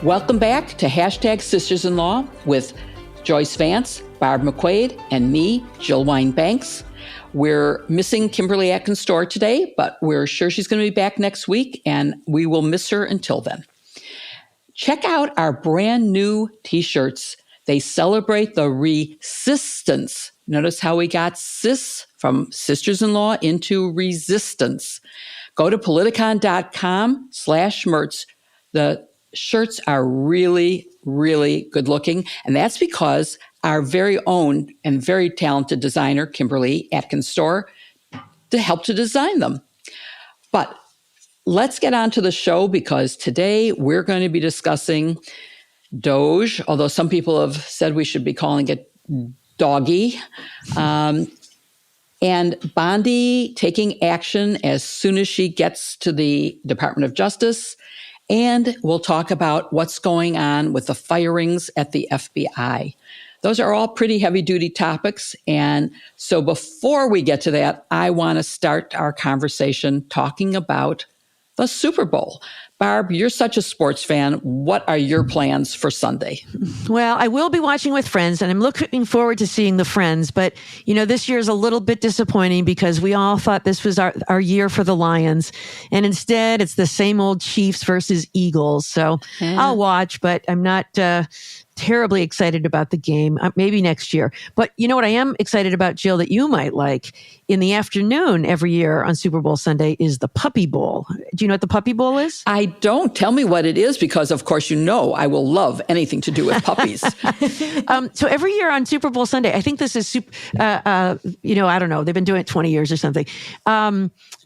Welcome back to Hashtag Sisters-in-Law with Joyce Vance, Barb McQuaid, and me, Jill Wine-Banks. We're missing Kimberly Atkins-Storr today, but we're sure she's going to be back next week, and we will miss her until then. Check out our brand new t-shirts. They celebrate the resistance. Notice how we got sis from sisters-in-law into resistance. Go to politicon.com/merch. The shirts are really, really good looking. And that's because our very own and very talented designer, Kimberly Atkins-Storr, helped to design them. But let's get on to the show, because today we're going to be discussing DOGE, although some people have said we should be calling it doggy, and Bondi taking action as soon as she gets to the Department of Justice. And we'll talk about what's going on with the firings at the FBI. Those are all pretty heavy-duty topics. And so before we get to that, I want to start our conversation talking about the Super Bowl. Barb, you're such a sports fan. What are your plans for Sunday? Well, I will be watching with friends, and I'm looking forward to seeing the friends. But, this year is a little bit disappointing because we all thought this was our year for the Lions. And instead, it's the same old Chiefs versus Eagles. So I'll watch, but I'm not terribly excited about the game. Maybe next year. But you know what I am excited about, Jill, that you might like? In the afternoon every year on Super Bowl Sunday is the Puppy Bowl. Do you know what the Puppy Bowl is? I don't. Tell me what it is, because of course I will love anything to do with puppies. So every year on Super Bowl Sunday, I think this is I don't know. They've been doing it 20 years or something.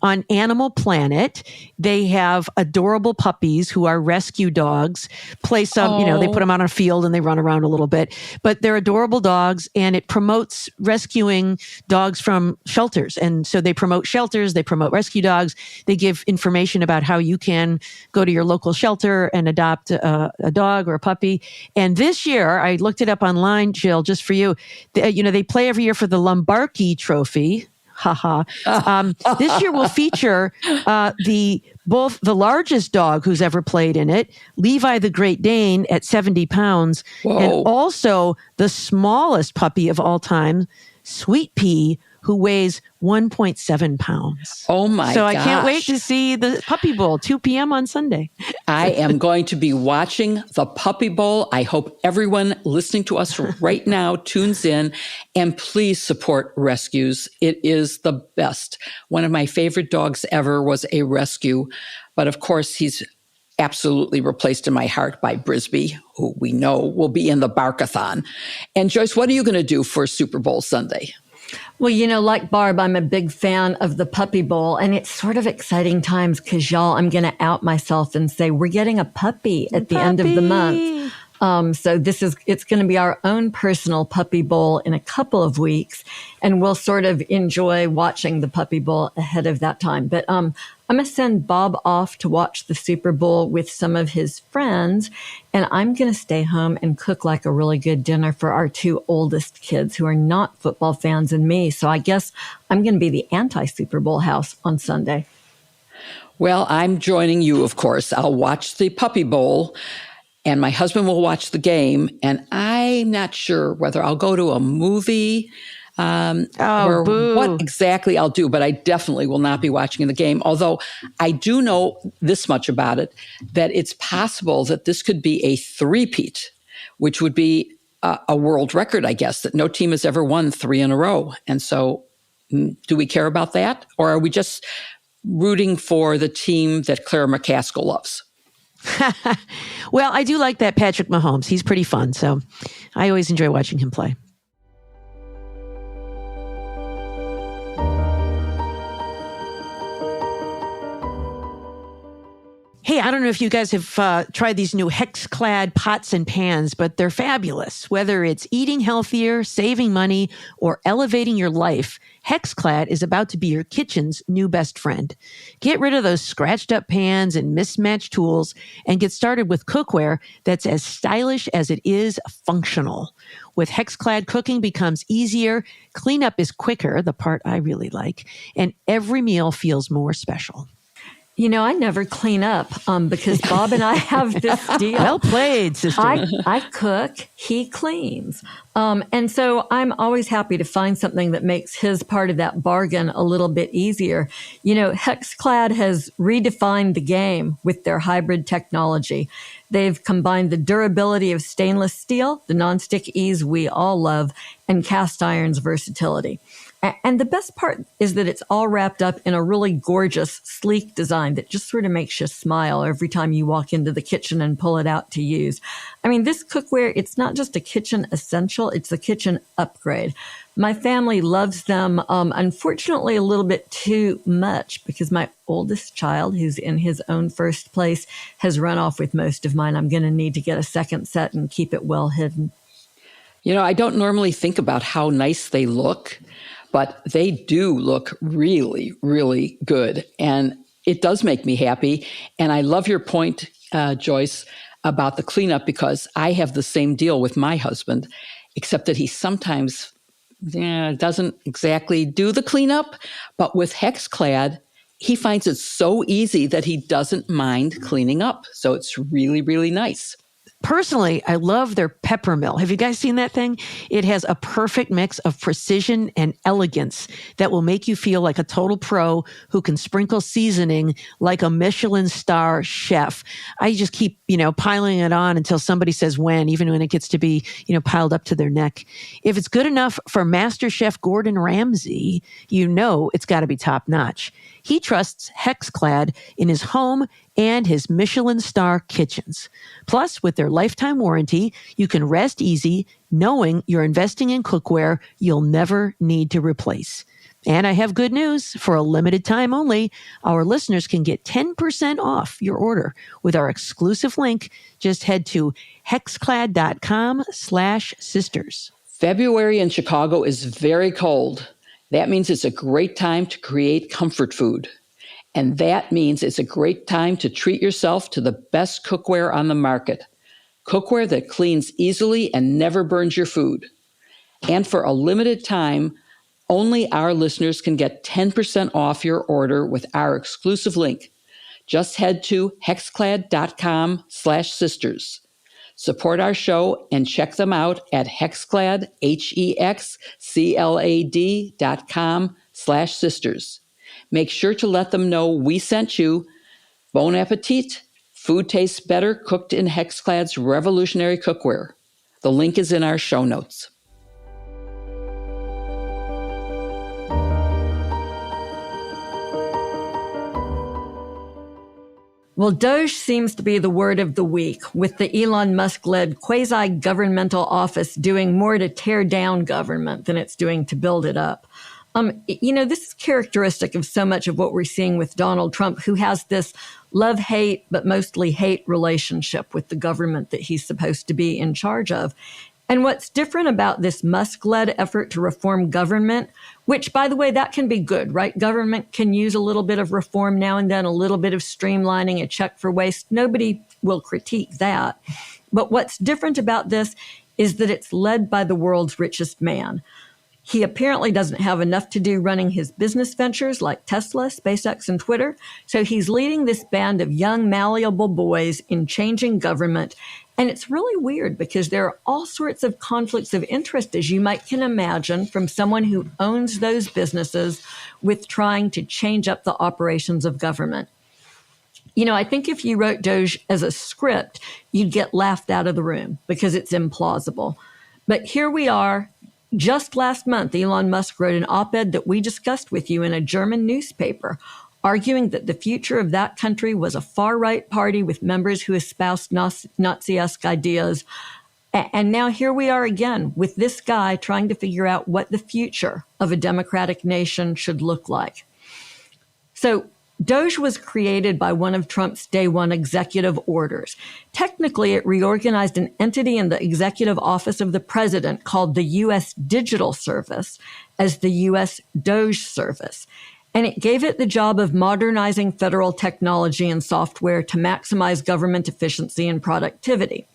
On Animal Planet, they have adorable puppies who are rescue dogs. Play some, they put them out on a field and they run around a little bit. But they're adorable dogs, and it promotes rescuing dogs from shelters. And so they promote shelters, they promote rescue dogs, they give information about how you can go to your local shelter and adopt a dog or a puppy. And this year, I looked it up online, Jill, just for you. They play every year for the Lombardi Trophy. This year will feature both the largest dog who's ever played in it, Levi the Great Dane at 70 pounds, Whoa. and also the smallest puppy of all time, Sweet Pea, who weighs 1.7 pounds. Oh my gosh. So I can't wait to see the Puppy Bowl, 2 p.m. on Sunday. I am going to be watching the Puppy Bowl. I hope everyone listening to us right now tunes in, and please support rescues. It is the best. One of my favorite dogs ever was a rescue, but of course he's absolutely replaced in my heart by Brisby, who we know will be in the Barkathon. And Joyce, what are you going to do for Super Bowl Sunday? Well, like Barb, I'm a big fan of the Puppy Bowl, and it's sort of exciting times because, y'all, I'm going to out myself and say we're getting a puppy at the end of the month. So it's going to be our own personal Puppy Bowl in a couple of weeks, and we'll sort of enjoy watching the Puppy Bowl ahead of that time. But I'm going to send Bob off to watch the Super Bowl with some of his friends, and I'm going to stay home and cook like a really good dinner for our two oldest kids who are not football fans and me. So I guess I'm going to be the anti-Super Bowl house on Sunday. Well, I'm joining you, of course. I'll watch the Puppy Bowl, and my husband will watch the game, and I'm not sure whether I'll go to a movie or what exactly I'll do, but I definitely will not be watching the game. Although I do know this much about it, that it's possible that this could be a three-peat, which would be a world record, I guess, that no team has ever won 3 in a row. And so do we care about that? Or are we just rooting for the team that Claire McCaskill loves? Well, I do like that Patrick Mahomes. He's pretty fun, so I always enjoy watching him play. Hey, I don't know if you guys have tried these new HexClad pots and pans, but they're fabulous. Whether it's eating healthier, saving money, or elevating your life, HexClad is about to be your kitchen's new best friend. Get rid of those scratched up pans and mismatched tools and get started with cookware that's as stylish as it is functional. With HexClad, cooking becomes easier, cleanup is quicker, the part I really like, and every meal feels more special. I never clean up because Bob and I have this deal. Well played, sister. I cook, he cleans. And so I'm always happy to find something that makes his part of that bargain a little bit easier. HexClad has redefined the game with their hybrid technology. They've combined the durability of stainless steel, the nonstick ease we all love, and cast iron's versatility. And the best part is that it's all wrapped up in a really gorgeous, sleek design that just sort of makes you smile every time you walk into the kitchen and pull it out to use. I mean, this cookware, it's not just a kitchen essential, it's a kitchen upgrade. My family loves them, unfortunately, a little bit too much because my oldest child, who's in his own first place, has run off with most of mine. I'm going to need to get a second set and keep it well hidden. I don't normally think about how nice they look, but they do look really, really good. And it does make me happy. And I love your point, Joyce, about the cleanup because I have the same deal with my husband, except that he sometimes doesn't exactly do the cleanup. But with HexClad, he finds it so easy that he doesn't mind cleaning up. So it's really, really nice. Personally, I love their pepper mill. Have you guys seen that thing? It has a perfect mix of precision and elegance that will make you feel like a total pro who can sprinkle seasoning like a Michelin star chef. I just keep, piling it on until somebody says when, even when it gets to be, piled up to their neck. If it's good enough for Master Chef Gordon Ramsay, it's got to be top notch. He trusts HexClad in his home and his Michelin star kitchens. Plus, with their lifetime warranty, you can rest easy knowing you're investing in cookware you'll never need to replace. And I have good news. For a limited time only, our listeners can get 10% off your order with our exclusive link. Just head to hexclad.com/sisters. February in Chicago is very cold. That means it's a great time to create comfort food. And that means it's a great time to treat yourself to the best cookware on the market. Cookware that cleans easily and never burns your food. And for a limited time, only our listeners can get 10% off your order with our exclusive link. Just head to hexclad.com/sisters. Support our show and check them out at HexClad, HexClad.com/sisters. Make sure to let them know we sent you. Bon appetit. Food tastes better cooked in HexClad's revolutionary cookware. The link is in our show notes. Well, DOGE seems to be the word of the week, with the Elon Musk-led quasi-governmental office doing more to tear down government than it's doing to build it up. This is characteristic of so much of what we're seeing with Donald Trump, who has this love-hate, but mostly hate relationship with the government that he's supposed to be in charge of. And what's different about this Musk-led effort to reform government, which, by the way, that can be good, right? Government can use a little bit of reform now and then, a little bit of streamlining, a check for waste. Nobody will critique that. But what's different about this is that it's led by the world's richest man. He apparently doesn't have enough to do running his business ventures like Tesla, SpaceX, and Twitter. So he's leading this band of young, malleable boys in changing government. And it's really weird because there are all sorts of conflicts of interest, as you might can imagine, from someone who owns those businesses with trying to change up the operations of government. I think if you wrote DOGE as a script, you'd get laughed out of the room because it's implausible. But here we are. Just last month, Elon Musk wrote an op-ed that we discussed with you in a German newspaper, arguing that the future of that country was a far-right party with members who espoused Nazi-esque ideas. And now here we are again with this guy trying to figure out what the future of a democratic nation should look like. So DOGE was created by one of Trump's day one executive orders. Technically, it reorganized an entity in the executive office of the president called the U.S. Digital Service as the U.S. DOGE Service. And it gave it the job of modernizing federal technology and software to maximize government efficiency and productivity.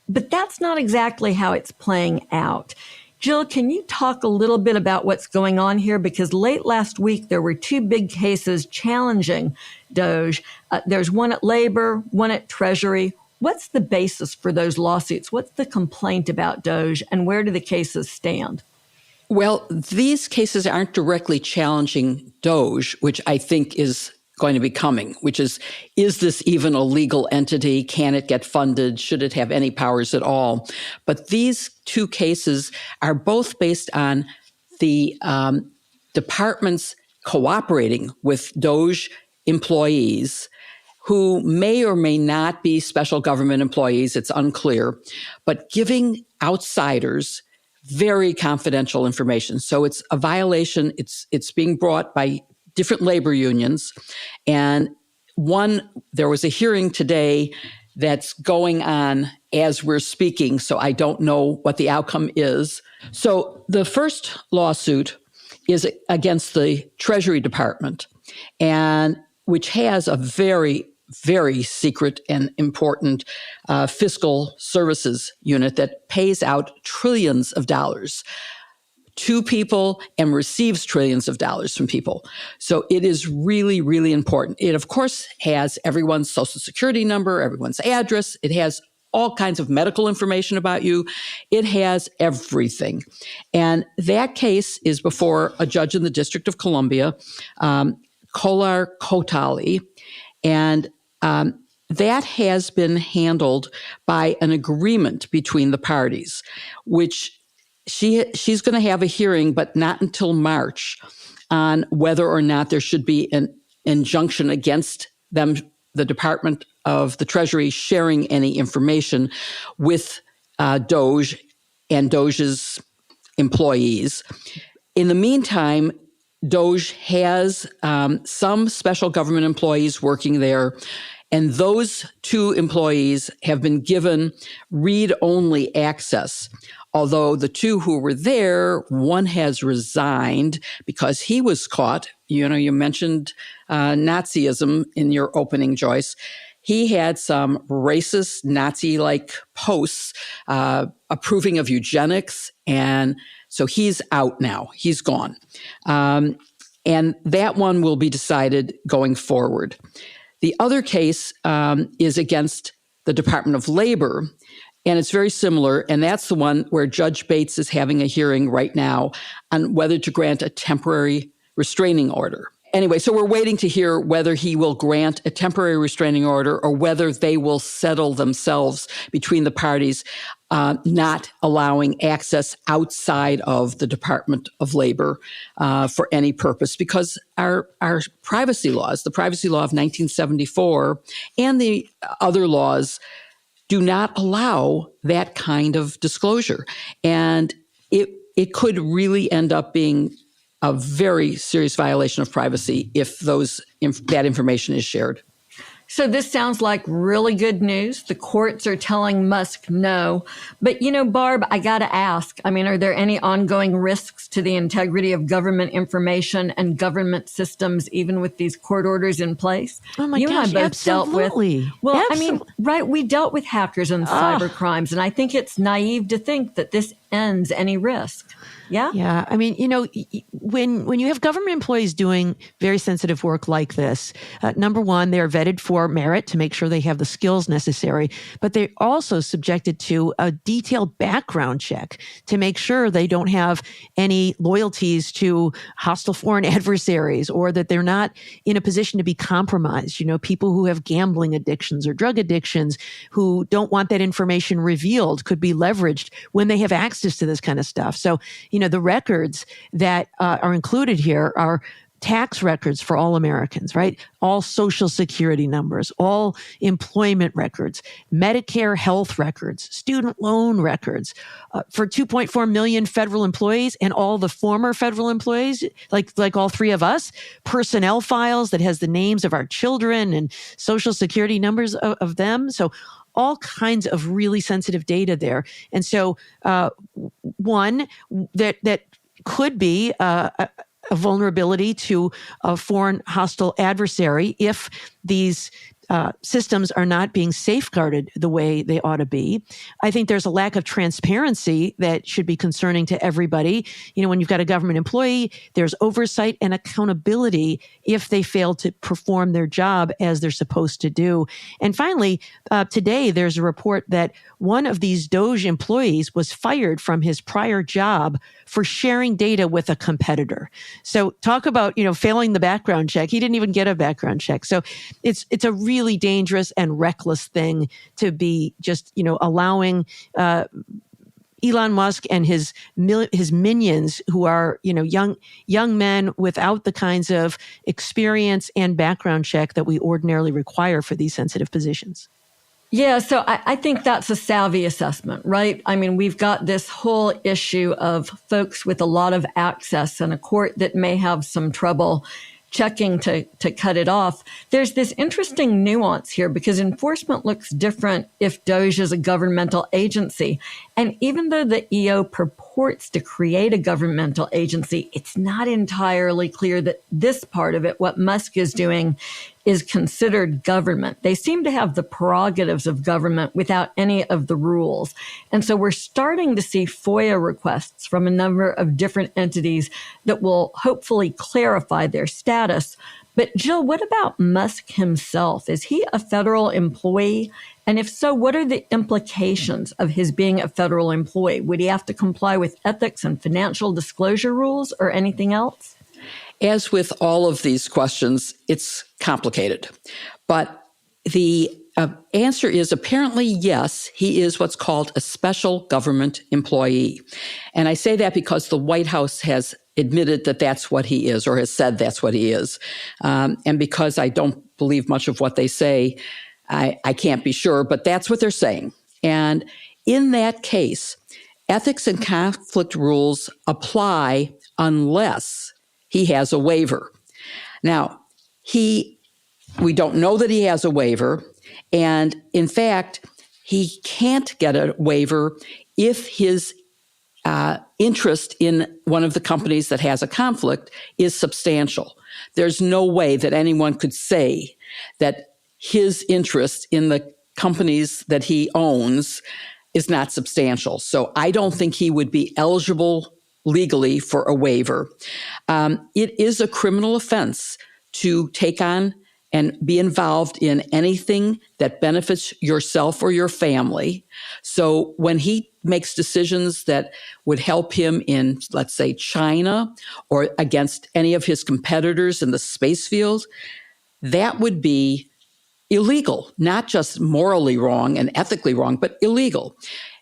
But that's not exactly how it's playing out. Jill, can you talk a little bit about what's going on here? Because late last week, there were two big cases challenging DOGE. There's one at Labor, one at Treasury. What's the basis for those lawsuits? What's the complaint about DOGE, and where do the cases stand? Well, these cases aren't directly challenging DOGE, which I think is going to be coming, which is this even a legal entity? Can it get funded? Should it have any powers at all? But these two cases are both based on the departments cooperating with DOGE employees who may or may not be special government employees. It's unclear, but giving outsiders very confidential information. So it's a violation. It's being brought by different labor unions. And there was a hearing today that's going on as we're speaking. So I don't know what the outcome is. So the first lawsuit is against the Treasury Department, and which has a very, very secret and important fiscal services unit that pays out trillions of dollars to people and receives trillions of dollars from people. So it is really, really important. It, of course, has everyone's social security number, everyone's address. It has all kinds of medical information about you. It has everything. And that case is before a judge in the District of Columbia, Kolar Kotali. And that has been handled by an agreement between the parties, which she's going to have a hearing, but not until March, on whether or not there should be an injunction against them, the Department of the Treasury, sharing any information with DOGE and DOGE's employees. In the meantime, DOGE has some special government employees working there, and those two employees have been given read-only access. Although the two who were there, one has resigned because he was caught. You mentioned Nazism in your opening, Joyce. He had some racist Nazi-like posts approving of eugenics, and so he's out now. He's gone. And that one will be decided going forward. The other case is against the Department of Labor, and it's very similar, and that's the one where Judge Bates is having a hearing right now on whether to grant a temporary restraining order. Anyway, so we're waiting to hear whether he will grant a temporary restraining order or whether they will settle themselves between the parties, not allowing access outside of the Department of Labor for any purpose, because our privacy laws, the privacy law of 1974 and the other laws, do not allow that kind of disclosure. And it could really end up being a very serious violation of privacy if that information is shared. So this sounds like really good news. The courts are telling Musk no. But, Barb, I got to ask, are there any ongoing risks to the integrity of government information and government systems, even with these court orders in place? Oh, my gosh, and I both absolutely. Dealt with. Well, right, we dealt with hackers and cyber crimes, and I think it's naive to think that this ends any risk. Yeah. Yeah. When you have government employees doing very sensitive work like this, number one, they're vetted for merit to make sure they have the skills necessary, but they're also subjected to a detailed background check to make sure they don't have any loyalties to hostile foreign adversaries or that they're not in a position to be compromised. People who have gambling addictions or drug addictions who don't want that information revealed could be leveraged when they have access to this kind of stuff. So, the records that are included here are tax records for all Americans, right? All social security numbers, all employment records, Medicare health records, student loan records for 2.4 million federal employees and all the former federal employees, like all three of us, personnel files that has the names of our children and social security numbers of them. So all kinds of really sensitive data there. And so one that could be a vulnerability to a foreign hostile adversary if these systems are not being safeguarded the way they ought to be. I think there's a lack of transparency that should be concerning to everybody. When you've got a government employee, there's oversight and accountability if they fail to perform their job as they're supposed to do. And finally, today there's a report that one of these DOGE employees was fired from his prior job for sharing data with a competitor. So talk about, failing the background check. He didn't even get a background check. So it's a really dangerous and reckless thing to be just, allowing Elon Musk and his minions, who are, young men without the kinds of experience and background check that we ordinarily require for these sensitive positions. Yeah, so I think that's a savvy assessment, right? I mean, we've got this whole issue of folks with a lot of access and a court that may have some trouble checking to cut it off. There's this interesting nuance here because enforcement looks different if DOGE is a governmental agency. And even though the EO purports to create a governmental agency, it's not entirely clear that this part of it, what Musk is doing, is considered government. They seem to have the prerogatives of government without any of the rules. And so we're starting to see FOIA requests from a number of different entities that will hopefully clarify their status. But Jill, what about Musk himself? Is he a federal employee? And if so, what are the implications of his being a federal employee? Would he have to comply with ethics and financial disclosure rules or anything else? As with all of these questions, it's complicated. But the answer is apparently yes, he is what's called a special government employee. And I say that because the White House has admitted that that's what he is, or has said that's what he is. And because I don't believe much of what they say, I can't be sure, but that's what they're saying. And in that case, ethics and conflict rules apply unless he has a waiver. Now, we don't know that he has a waiver. And in fact, he can't get a waiver if his interest in one of the companies that has a conflict is substantial. There's no way that anyone could say that his interest in the companies that he owns is not substantial. So I don't think he would be eligible legally for a waiver. It is a criminal offense to take on and be involved in anything that benefits yourself or your family. So when he makes decisions that would help him in, let's say, China or against any of his competitors in the space field, that would be illegal, not just morally wrong and ethically wrong, but illegal.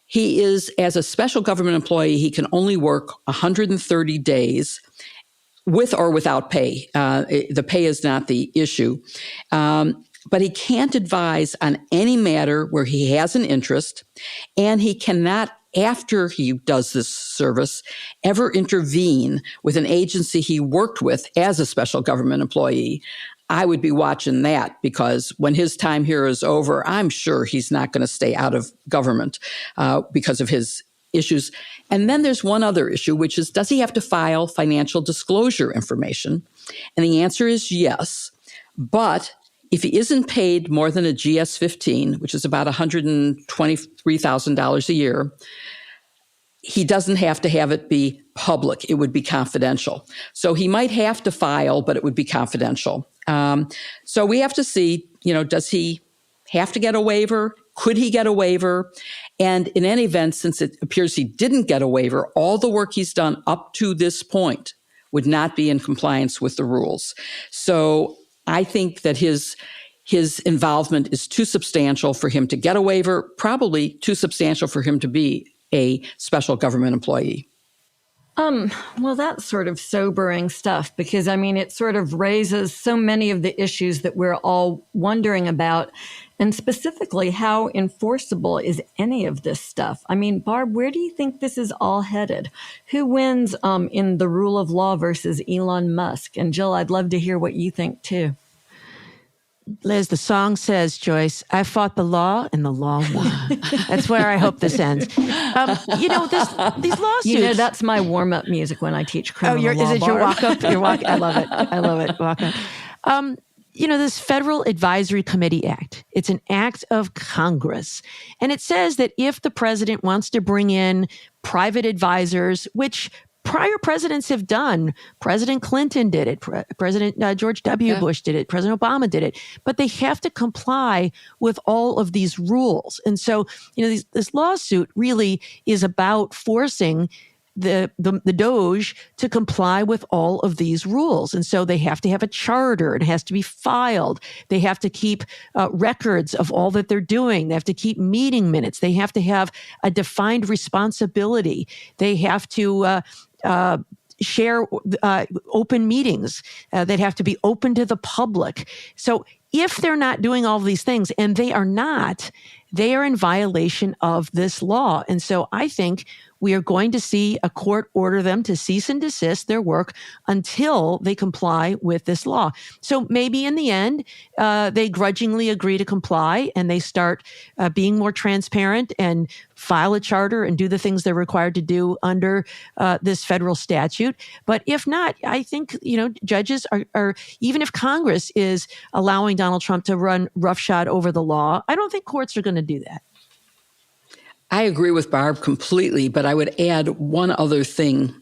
He is, as a special government employee, he can only work 130 days with or without pay. The pay is not the issue. But he can't advise on any matter where he has an interest, and he cannot, after he does this service, ever intervene with an agency he worked with as a special government employee. I would be watching that because when his time here is over, I'm sure he's not going to stay out of government because of his issues. And then there's one other issue, which is, does he have to file financial disclosure information? And the answer is yes. But if he isn't paid more than a GS-15, which is about $123,000 a year, he doesn't have to have it be public. It would be confidential. So he might have to file, but it would be confidential. So we have to see, does he have to get a waiver? Could he get a waiver? And in any event, since it appears he didn't get a waiver, all the work he's done up to this point would not be in compliance with the rules. So I think that his involvement is too substantial for him to get a waiver, probably too substantial for him to be a special government employee. Well, that's sort of sobering stuff because, it sort of raises so many of the issues that we're all wondering about, and specifically, how enforceable is any of this stuff? Barb, where do you think this is all headed? Who wins in the rule of law versus Elon Musk? And Jill, I'd love to hear what you think too. Liz, the song says, Joyce, I fought the law and the law won. That's where I hope this ends. These lawsuits. That's my warm-up music when I teach criminal law. Is it your walk-up? I love it. Walk-up. this Federal Advisory Committee Act. It's an act of Congress. And it says that if the president wants to bring in private advisors, which prior presidents have done, President Clinton did it, President George W. Bush did it, President Obama did it, but they have to comply with all of these rules. And so, this lawsuit really is about forcing the DOGE to comply with all of these rules. And so they have to have a charter. It has to be filed. They have to keep records of all that they're doing. They have to keep meeting minutes. They have to have a defined responsibility. They have to share open meetings that have to be open to the public. So if they're not doing all of these things, and they are not, they are in violation of this law. And so I think we are going to see a court order them to cease and desist their work until they comply with this law. So maybe in the end, they grudgingly agree to comply and they start being more transparent and file a charter and do the things they're required to do under this federal statute. But if not, I think, judges are, even if Congress is allowing Donald Trump to run roughshod over the law, I don't think courts are going to do that. I agree with Barb completely, but I would add one other thing.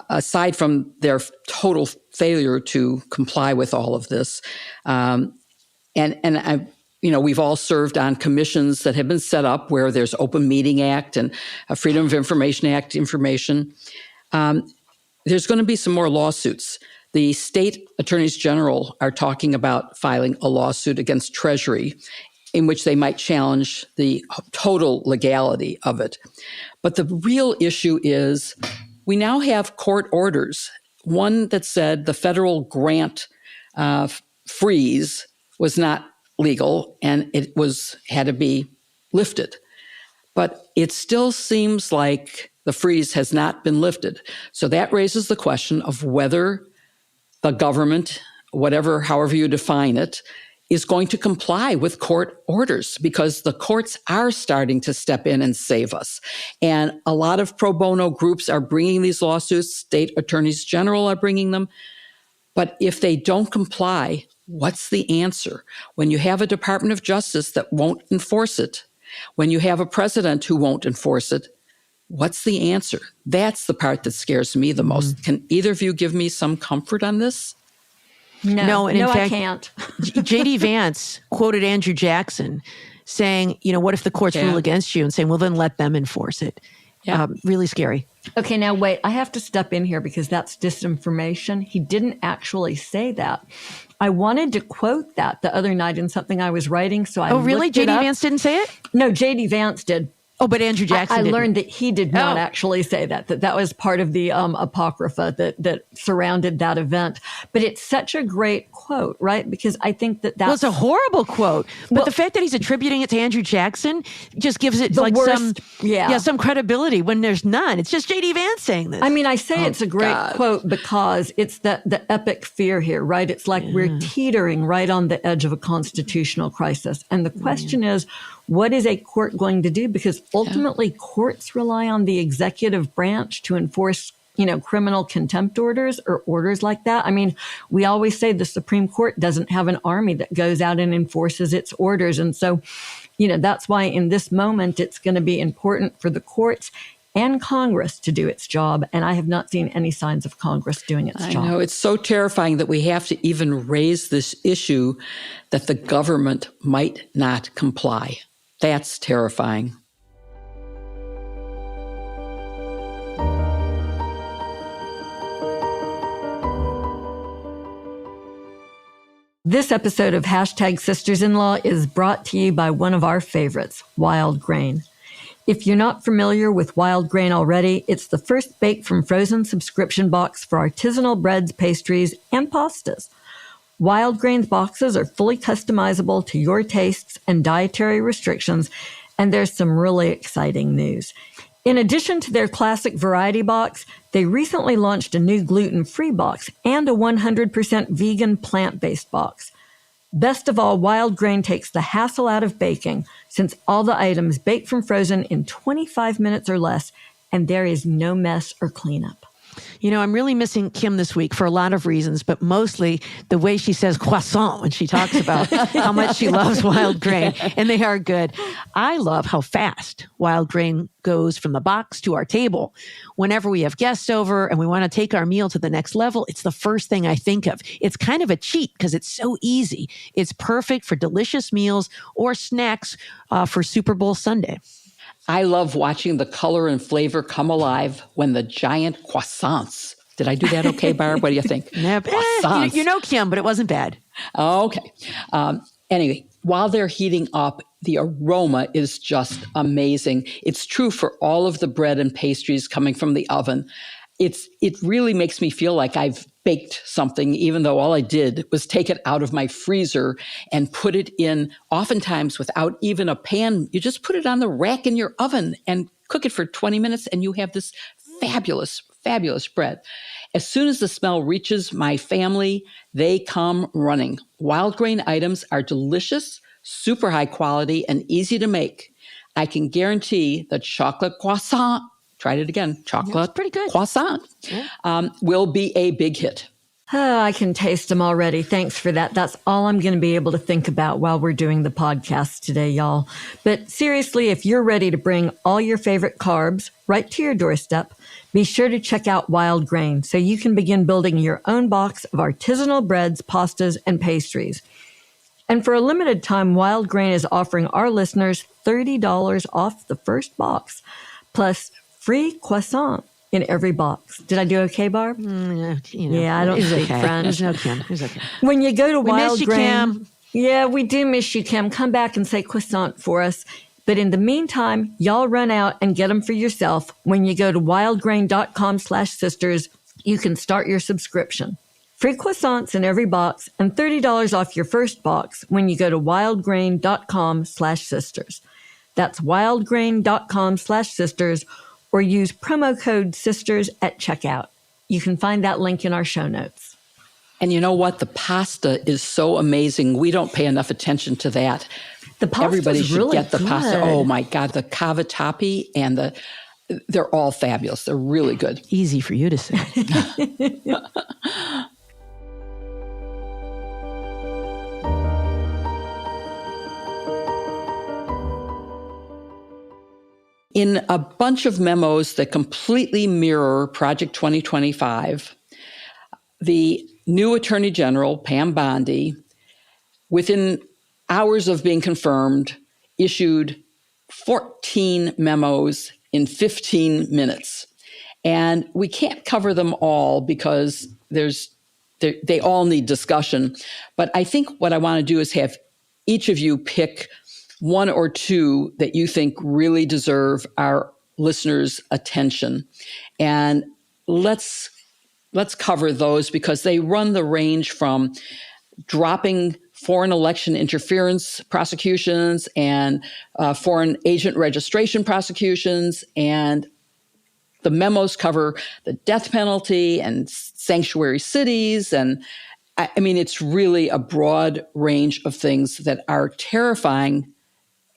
Aside from their total failure to comply with all of this, and I, we've all served on commissions that have been set up where there's Open Meeting Act and a Freedom of Information Act information. There's going to be some more lawsuits. The state attorneys general are talking about filing a lawsuit against Treasury in which they might challenge the total legality of it. But the real issue is we now have court orders, one that said the federal grant freeze was not legal and it had to be lifted. But it still seems like the freeze has not been lifted. So that raises the question of whether the government, however you define it, is going to comply with court orders, because the courts are starting to step in and save us. And a lot of pro bono groups are bringing these lawsuits. State attorneys general are bringing them. But if they don't comply, what's the answer? When you have a Department of Justice that won't enforce it, when you have a president who won't enforce it, what's the answer? That's the part that scares me the most. Can either of you give me some comfort on this? No, and in fact, I can't. J.D. Vance quoted Andrew Jackson saying, what if the courts rule against you, and saying, well, then let them enforce it. Yeah. Really scary. Okay, now wait, I have to step in here because that's disinformation. He didn't actually say that. I wanted to quote that the other night in something I was writing, so I really? J.D. Vance didn't say it? No, J.D. Vance did. Oh, but Andrew Jackson I didn't. learned that he did not actually say that was part of the apocrypha that surrounded that event. But it's such a great quote, right? Because I think that's... Well, it's a horrible quote. But the fact that he's attributing it to Andrew Jackson just gives it some credibility when there's none. It's just J.D. Vance saying this. I mean, I say it's a great quote because it's the epic fear here, right? It's like we're teetering right on the edge of a constitutional crisis. And the question is, what is a court going to do? Because ultimately courts rely on the executive branch to enforce, criminal contempt orders or orders like that. I mean, we always say the Supreme Court doesn't have an army that goes out and enforces its orders. And so, that's why in this moment, it's going to be important for the courts and Congress to do its job. And I have not seen any signs of Congress doing its job. I know. It's so terrifying that we have to even raise this issue that the government might not comply. That's terrifying. This episode of #Sisters-in-Law is brought to you by one of our favorites, Wild Grain. If you're not familiar with Wild Grain already, it's the first baked from frozen subscription box for artisanal breads, pastries, and pastas. Wild Grain's boxes are fully customizable to your tastes and dietary restrictions, and there's some really exciting news. In addition to their classic variety box, they recently launched a new gluten-free box and a 100% vegan plant-based box. Best of all, Wild Grain takes the hassle out of baking, since all the items bake from frozen in 25 minutes or less, and there is no mess or cleanup. I'm really missing Kim this week for a lot of reasons, but mostly the way she says croissant when she talks about how much she loves wild grain, and they are good. I love how fast wild grain goes from the box to our table. Whenever we have guests over and we want to take our meal to the next level, it's the first thing I think of. It's kind of a cheat because it's so easy. It's perfect for delicious meals or snacks for Super Bowl Sunday. I love watching the color and flavor come alive when the giant croissants. Did I do that okay, Barb? What do you think? Croissants. You know, Kim, but it wasn't bad. Okay. Anyway, while they're heating up, the aroma is just amazing. It's true for all of the bread and pastries coming from the oven. It really makes me feel like I've baked something, even though all I did was take it out of my freezer and put it in, oftentimes without even a pan. You just put it on the rack in your oven and cook it for 20 minutes, and you have this fabulous, fabulous bread. As soon as the smell reaches my family, they come running. Wild grain items are delicious, super high quality, and easy to make. I can guarantee the chocolate croissant, tried it again, chocolate pretty good. Croissant, will be a big hit. Oh, I can taste them already. Thanks for that. That's all I'm going to be able to think about while we're doing the podcast today, y'all. But seriously, if you're ready to bring all your favorite carbs right to your doorstep, be sure to check out Wild Grain so you can begin building your own box of artisanal breads, pastas, and pastries. And for a limited time, Wild Grain is offering our listeners $30 off the first box, plus free croissant in every box. Did I do okay, Barb? Yeah, I don't speak French. There's no Kim. It's okay. When you go to Wild miss you, Grain, Kim. Yeah, we do miss you, Kim. Come back and say croissant for us. But in the meantime, y'all run out and get them for yourself. When you go to wildgrain.com/sisters, you can start your subscription. Free croissants in every box and $30 off your first box when you go to wildgrain.com/sisters. That's wildgrain.com/sisters, or use promo code SISTERS at checkout. You can find that link in our show notes. And you know what? The pasta is so amazing. We don't pay enough attention to that. The pasta's Everybody should really get the good. pasta. Oh my God, the cavatappi and they're all fabulous. They're really good. Easy for you to say. In a bunch of memos that completely mirror Project 2025, the new Attorney General, Pam Bondi, within hours of being confirmed, issued 14 memos in 15 minutes. And we can't cover them all because they all need discussion. But I think what I want to do is have each of you pick one or two that you think really deserve our listeners' attention. And let's cover those because they run the range from dropping foreign election interference prosecutions and foreign agent registration prosecutions, and the memos cover the death penalty and sanctuary cities. And I mean, it's really a broad range of things that are terrifying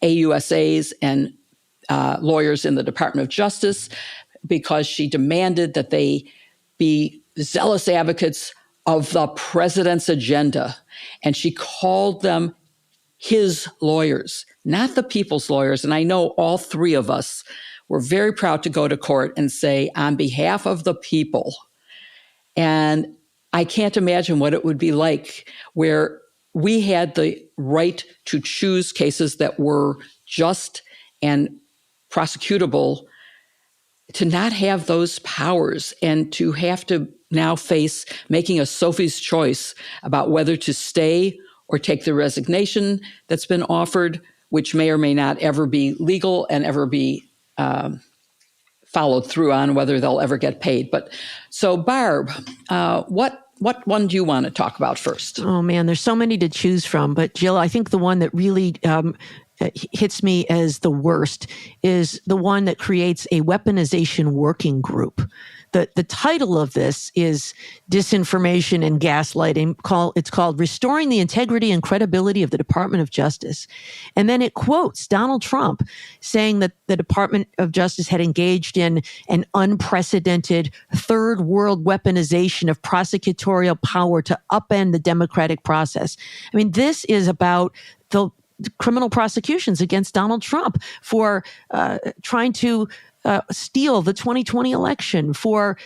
AUSAs and lawyers in the Department of Justice, because she demanded that they be zealous advocates of the president's agenda. And she called them his lawyers, not the people's lawyers. And I know all three of us were very proud to go to court and say, on behalf of the people. And I can't imagine what it would be like where we had the right to choose cases that were just and prosecutable, to not have those powers and to have to now face making a Sophie's choice about whether to stay or take the resignation that's been offered, which may or may not ever be legal and ever be followed through on, whether they'll ever get paid. But so, Barb, what one do you want to talk about first? Oh, man, there's so many to choose from. But Jill, I think the one that really hits me as the worst is the one that creates a weaponization working group the title of this is Disinformation and Gaslighting. It's called Restoring the Integrity and Credibility of the Department of Justice. And then it quotes Donald Trump saying that the Department of Justice had engaged in an unprecedented third world weaponization of prosecutorial power to upend the democratic process. I mean, this is about the criminal prosecutions against Donald Trump for trying to steal the 2020 election, for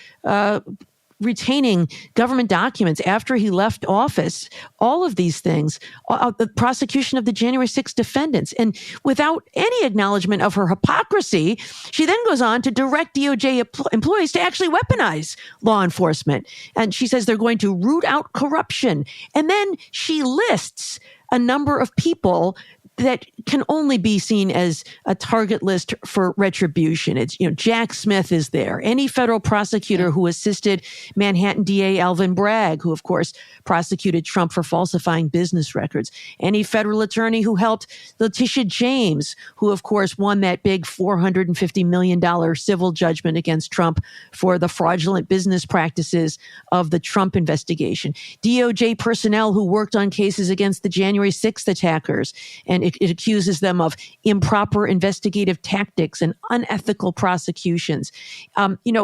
retaining government documents after he left office, all of these things, the prosecution of the January 6th defendants. And without any acknowledgement of her hypocrisy, she then goes on to direct DOJ employees to actually weaponize law enforcement. And she says they're going to root out corruption. And then she lists a number of people that can only be seen as a target list for retribution. It's, Jack Smith is there. Any federal prosecutor who assisted Manhattan DA Alvin Bragg, who of course prosecuted Trump for falsifying business records. Any federal attorney who helped Letitia James, who of course won that big $450 million civil judgment against Trump for the fraudulent business practices of the Trump investigation. DOJ personnel who worked on cases against the January 6th attackers, and it accuses them of improper investigative tactics and unethical prosecutions.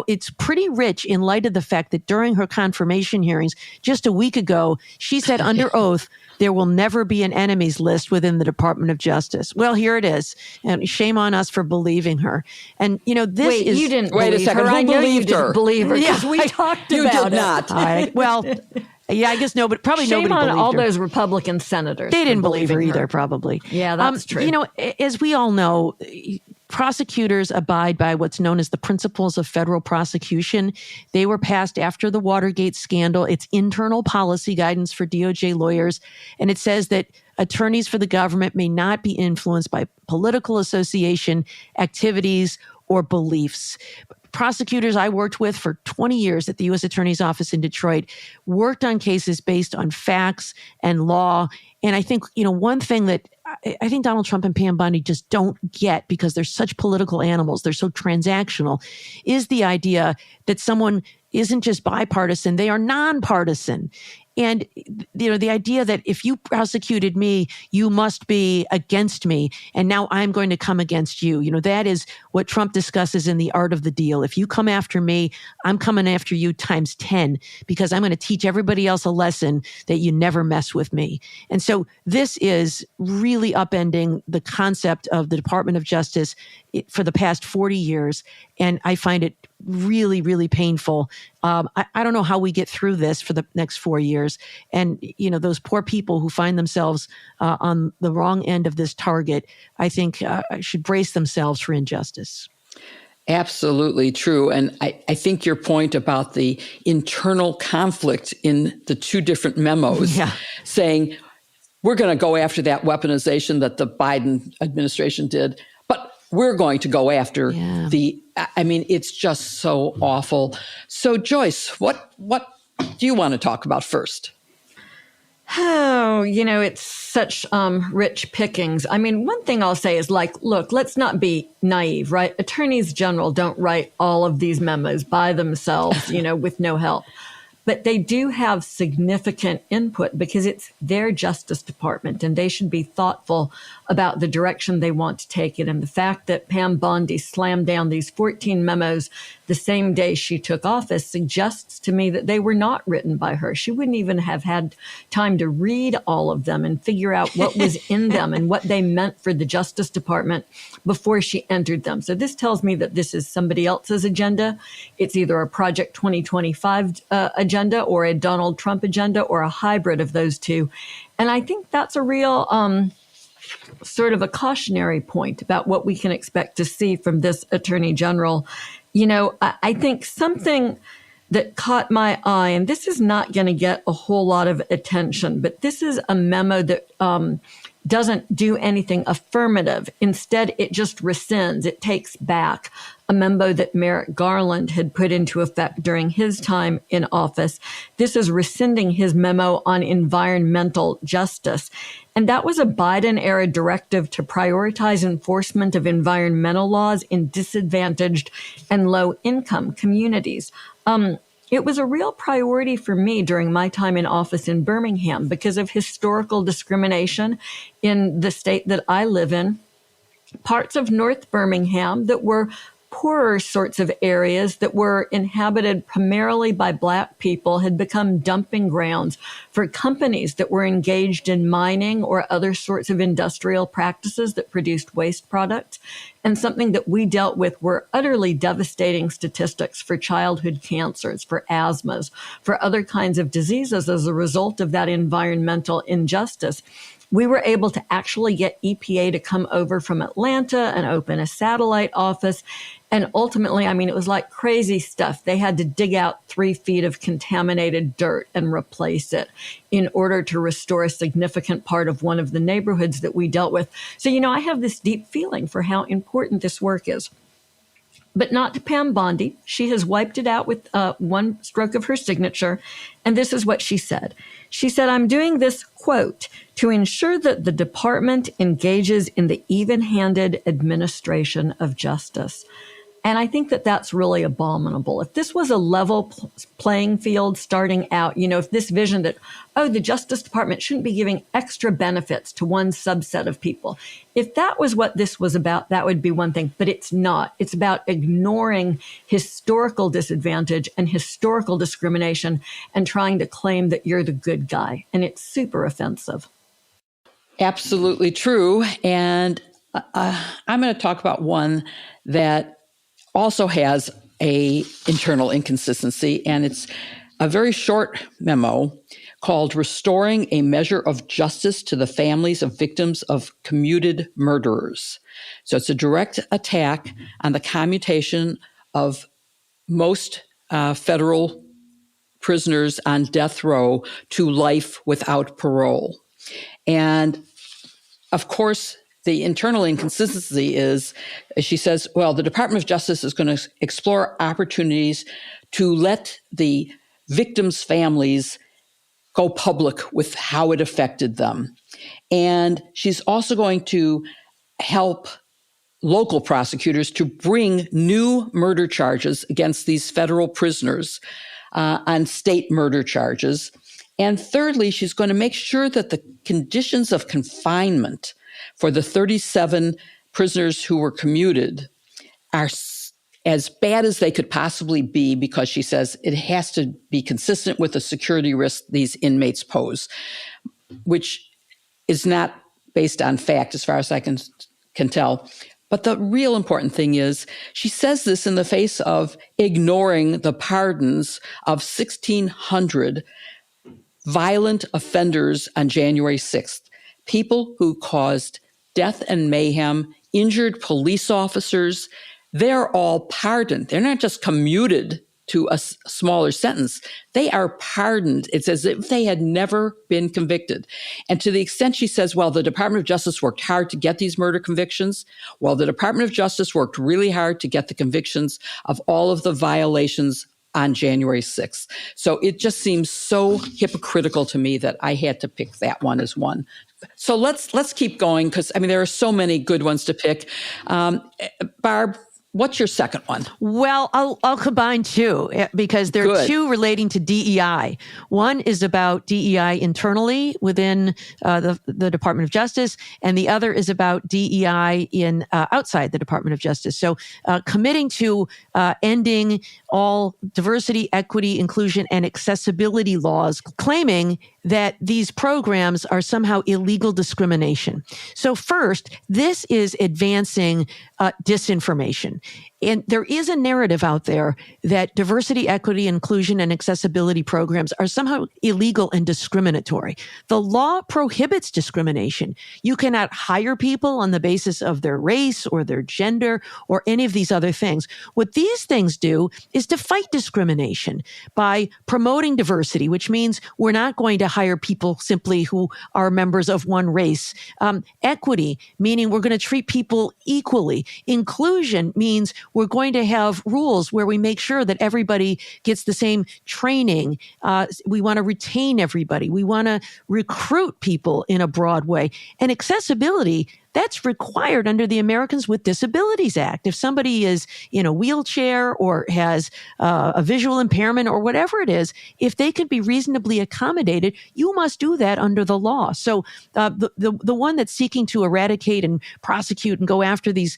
It's pretty rich in light of the fact that during her confirmation hearings just a week ago, she said under oath, there will never be an enemies list within the Department of Justice. Well, here it is. And shame on us for believing her. And, this Wait, is... you didn't Wait a believe second. her. Who I know you believed her? didn't believe her because we talked You about did it. not. Well, yeah, I guess probably Shame nobody on believed all her. those Republican senators. They didn't for believe her believing either, probably. Yeah, that's true. As we all know, prosecutors abide by what's known as the principles of federal prosecution. They were passed after the Watergate scandal. It's internal policy guidance for DOJ lawyers. And it says that attorneys for the government may not be influenced by political association, activities, or beliefs. Prosecutors I worked with for 20 years at the U.S. Attorney's Office in Detroit worked on cases based on facts and law. And I think, one thing that I think Donald Trump and Pam Bondi just don't get, because they're such political animals, they're so transactional, is the idea that someone isn't just bipartisan, they are nonpartisan. And, the idea that if you prosecuted me, you must be against me, and now I'm going to come against you. That is what Trump discusses in The Art of the Deal. If you come after me, I'm coming after you times 10, because I'm going to teach everybody else a lesson that you never mess with me. And so this is really upending the concept of the Department of Justice for the past 40 years. And I find it really, really painful. I don't know how we get through this for the next 4 years. And, those poor people who find themselves on the wrong end of this target, I think should brace themselves for injustice. Absolutely true. And I think your point about the internal conflict in the two different memos saying, we're going to go after that weaponization that the Biden administration did, but we're going to go after it's just so awful. So Joyce, what do you want to talk about first? Oh, it's such rich pickings. I mean, one thing I'll say is look, let's not be naive, right? Attorneys general don't write all of these memos by themselves, with no help. But they do have significant input because it's their Justice Department, and they should be thoughtful about the direction they want to take it. And the fact that Pam Bondi slammed down these 14 memos the same day she took office suggests to me that they were not written by her. She wouldn't even have had time to read all of them and figure out what was in them and what they meant for the Justice Department before she entered them. So this tells me that this is somebody else's agenda. It's either a Project 2025 agenda or a Donald Trump agenda or a hybrid of those two. And I think that's a real sort of a cautionary point about what we can expect to see from this Attorney General. I think something that caught my eye, and this is not going to get a whole lot of attention, but this is a memo that doesn't do anything affirmative. Instead, it just rescinds, it takes back a memo that Merrick Garland had put into effect during his time in office. This is rescinding his memo on environmental justice. And that was a Biden-era directive to prioritize enforcement of environmental laws in disadvantaged and low-income communities. It was a real priority for me during my time in office in Birmingham because of historical discrimination in the state that I live in. Parts of North Birmingham that were poorer sorts of areas that were inhabited primarily by Black people had become dumping grounds for companies that were engaged in mining or other sorts of industrial practices that produced waste products. And something that we dealt with were utterly devastating statistics for childhood cancers, for asthmas, for other kinds of diseases as a result of that environmental injustice. We were able to actually get EPA to come over from Atlanta and open a satellite office. And ultimately, I mean, it was like crazy stuff. They had to dig out 3 feet of contaminated dirt and replace it in order to restore a significant part of one of the neighborhoods that we dealt with. So, I have this deep feeling for how important this work is. But not to Pam Bondi. She has wiped it out with one stroke of her signature. And this is what she said. She said, I'm doing this, quote, to ensure that the department engages in the even-handed administration of justice. And I think that that's really abominable. If this was a level playing field starting out, if this vision that, the Justice Department shouldn't be giving extra benefits to one subset of people. If that was what this was about, that would be one thing, but it's not. It's about ignoring historical disadvantage and historical discrimination and trying to claim that you're the good guy. And it's super offensive. Absolutely true. And I'm going to talk about one that also has a internal inconsistency, and it's a very short memo called Restoring a Measure of Justice to the Families of Victims of Commuted Murderers. So it's a direct attack on the commutation of most federal prisoners on death row to life without parole. And of course, the internal inconsistency is, she says, well, the Department of Justice is going to explore opportunities to let the victims' families go public with how it affected them. And she's also going to help local prosecutors to bring new murder charges against these federal prisoners on state murder charges. And thirdly, she's going to make sure that the conditions of confinement for the 37 prisoners who were commuted are as bad as they could possibly be, because she says it has to be consistent with the security risk these inmates pose, which is not based on fact as far as I can tell. But the real important thing is she says this in the face of ignoring the pardons of 1,600 violent offenders on January 6th, people who caused death and mayhem, injured police officers. They're all pardoned. They're not just commuted to a smaller sentence. They are pardoned. It's as if they had never been convicted. And to the extent she says, well, the Department of Justice worked hard to get these murder convictions, well, the Department of Justice worked really hard to get the convictions of all of the violations on January 6th. So it just seems so hypocritical to me that I had to pick that one as one. So let's keep going, because there are so many good ones to pick. Barb, what's your second one? Well, I'll combine two, because there are two relating to DEI. One is about DEI internally within the Department of Justice, and the other is about DEI in outside the Department of Justice. So committing to ending all diversity, equity, inclusion, and accessibility laws, claiming that these programs are somehow illegal discrimination. So first, this is advancing disinformation. And there is a narrative out there that diversity, equity, inclusion, and accessibility programs are somehow illegal and discriminatory. The law prohibits discrimination. You cannot hire people on the basis of their race or their gender or any of these other things. What these things do is to fight discrimination by promoting diversity, which means we're not going to hire people simply who are members of one race. Equity, meaning we're going to treat people equally. Inclusion means means we're going to have rules where we make sure that everybody gets the same training. We want to retain everybody. We want to recruit people in a broad way. And accessibility, that's required under the Americans with Disabilities Act. If somebody is in a wheelchair or has a visual impairment or whatever it is, if they can be reasonably accommodated, you must do that under the law. So the one that's seeking to eradicate and prosecute and go after these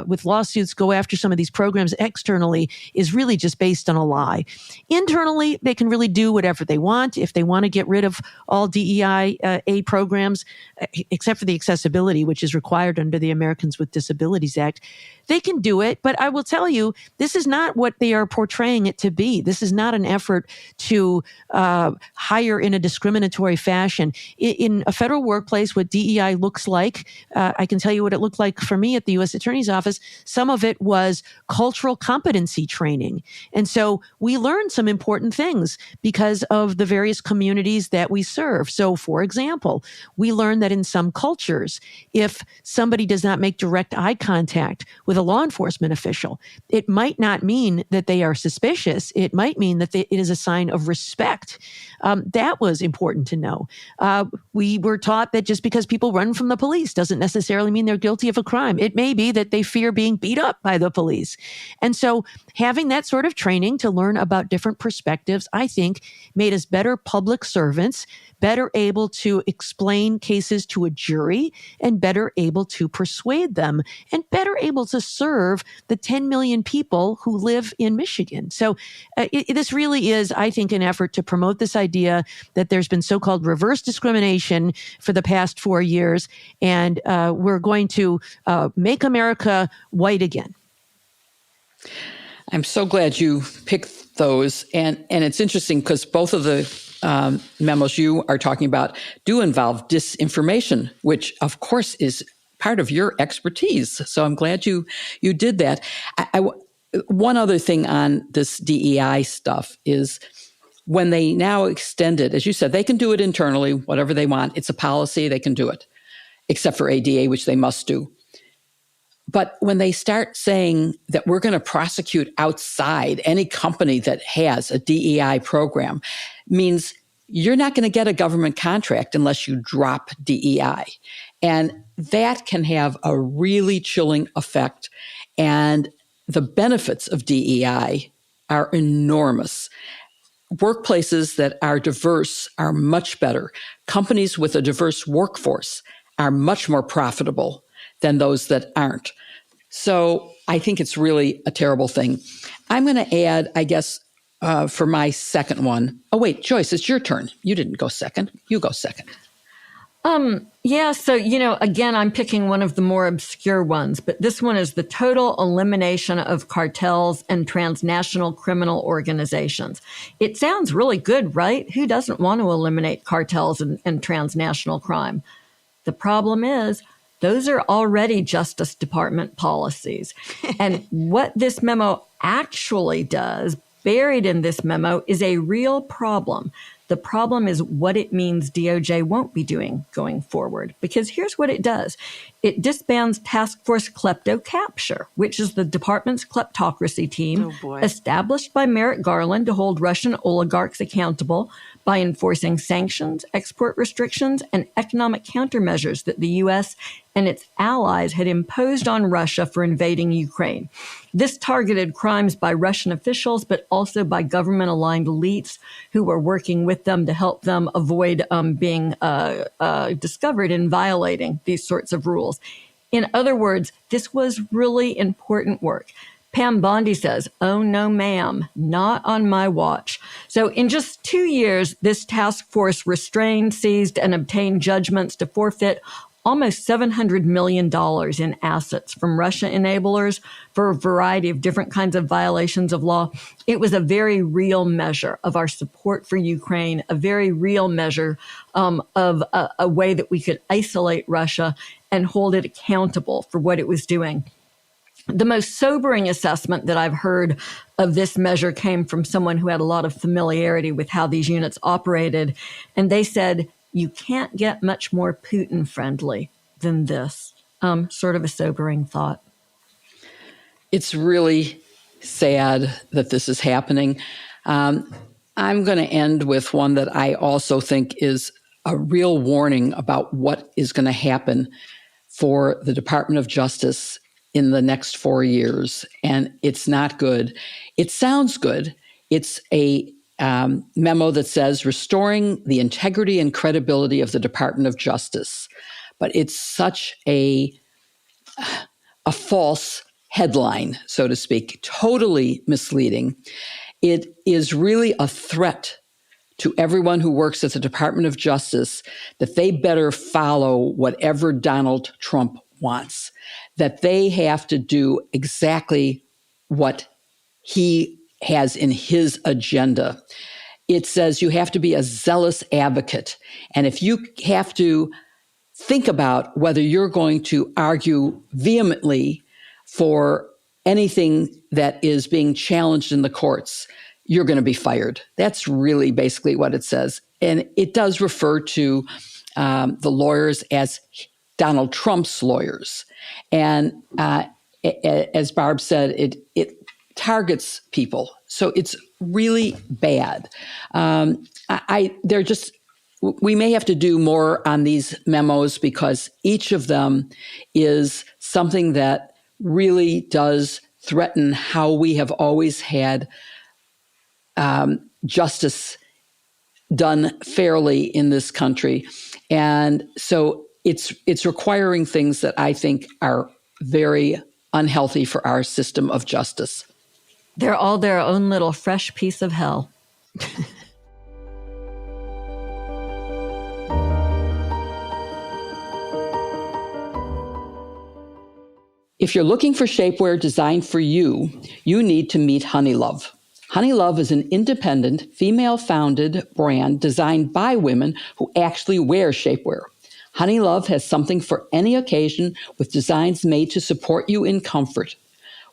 with lawsuits, go after some of these programs externally is really just based on a lie. Internally, they can really do whatever they want. If they want to get rid of all DEI programs, except for the accessibility, which is required under the Americans with Disabilities Act, they can do it. But I will tell you, this is not what they are portraying it to be. This is not an effort to hire in a discriminatory fashion. In a federal workplace, what DEI looks like, I can tell you what it looked like for me at the U.S. Attorney's Office. Some of it was cultural competency training. And so we learned some important things because of the various communities that we serve. So, for example, we learned that in some cultures, if somebody does not make direct eye contact with a law enforcement official, it might not mean that they are suspicious. It might mean that it is a sign of respect. That was important to know. We were taught that just because people run from the police doesn't necessarily mean they're guilty of a crime. It may be that they fear being beat up by the police. And so having that sort of training to learn about different perspectives, I think, made us better public servants, better able to explain cases to a jury, and better able to persuade them, and better able to serve the 10 million people who live in Michigan. So this really is, I think, an effort to promote this idea that there's been so-called reverse discrimination for the past 4 years, and we're going to make America white again. I'm so glad you picked those. And it's interesting because both of the memos you are talking about do involve disinformation, which of course is part of your expertise. So I'm glad you did that. One other thing on this DEI stuff is when they now extend it, as you said, they can do it internally, whatever they want. It's a policy, they can do it, except for ADA, which they must do. But when they start saying that we're going to prosecute outside any company that has a DEI program, means you're not going to get a government contract unless you drop DEI. And that can have a really chilling effect. And the benefits of DEI are enormous. Workplaces that are diverse are much better. Companies with a diverse workforce are much more profitable than those that aren't. So I think it's really a terrible thing. I'm going to add, I guess, for my second one. Oh, wait, Joyce, it's your turn. You didn't go second. You go second. Yeah, so, again, I'm picking one of the more obscure ones, but this one is the total elimination of cartels and transnational criminal organizations. It sounds really good, right? Who doesn't want to eliminate cartels and transnational crime? The problem is, those are already Justice Department policies. And what this memo actually does, buried in this memo, is a real problem. The problem is what it means DOJ won't be doing going forward. Because here's what it does. It disbands Task Force Klepto Capture, which is the department's kleptocracy team established by Merrick Garland to hold Russian oligarchs accountable by enforcing sanctions, export restrictions, and economic countermeasures that the U.S. and its allies had imposed on Russia for invading Ukraine. This targeted crimes by Russian officials, but also by government-aligned elites who were working with them to help them avoid being discovered in violating these sorts of rules. In other words, this was really important work. Pam Bondi says, "Oh, no, ma'am, not on my watch." So in just 2 years, this task force restrained, seized, and obtained judgments to forfeit almost $700 million in assets from Russia enablers for a variety of different kinds of violations of law. It was a very real measure of our support for Ukraine, a very real measure of a way that we could isolate Russia and hold it accountable for what it was doing. The most sobering assessment that I've heard of this measure came from someone who had a lot of familiarity with how these units operated. And they said, you can't get much more Putin-friendly than this. Sort of a sobering thought. It's really sad that this is happening. I'm going to end with one that I also think is a real warning about what is going to happen for the Department of Justice in the next 4 years. And it's not good. It sounds good. It's a memo that says restoring the integrity and credibility of the Department of Justice. But it's such a false headline, so to speak, totally misleading. It is really a threat to everyone who works at the Department of Justice that they better follow whatever Donald Trump wants, that they have to do exactly what he has in his agenda. It says you have to be a zealous advocate. And if you have to think about whether you're going to argue vehemently for anything that is being challenged in the courts, you're going to be fired. That's really basically what it says. And it does refer to the lawyers as Donald Trump's lawyers. And as Barb said, it targets people. So it's really bad. We may have to do more on these memos because each of them is something that really does threaten how we have always had justice done fairly in this country. And so it's requiring things that I think are very unhealthy for our system of justice. They're all their own little fresh piece of hell. If you're looking for shapewear designed for you, you need to meet HoneyLove. HoneyLove is an independent, female-founded brand designed by women who actually wear shapewear. HoneyLove has something for any occasion with designs made to support you in comfort.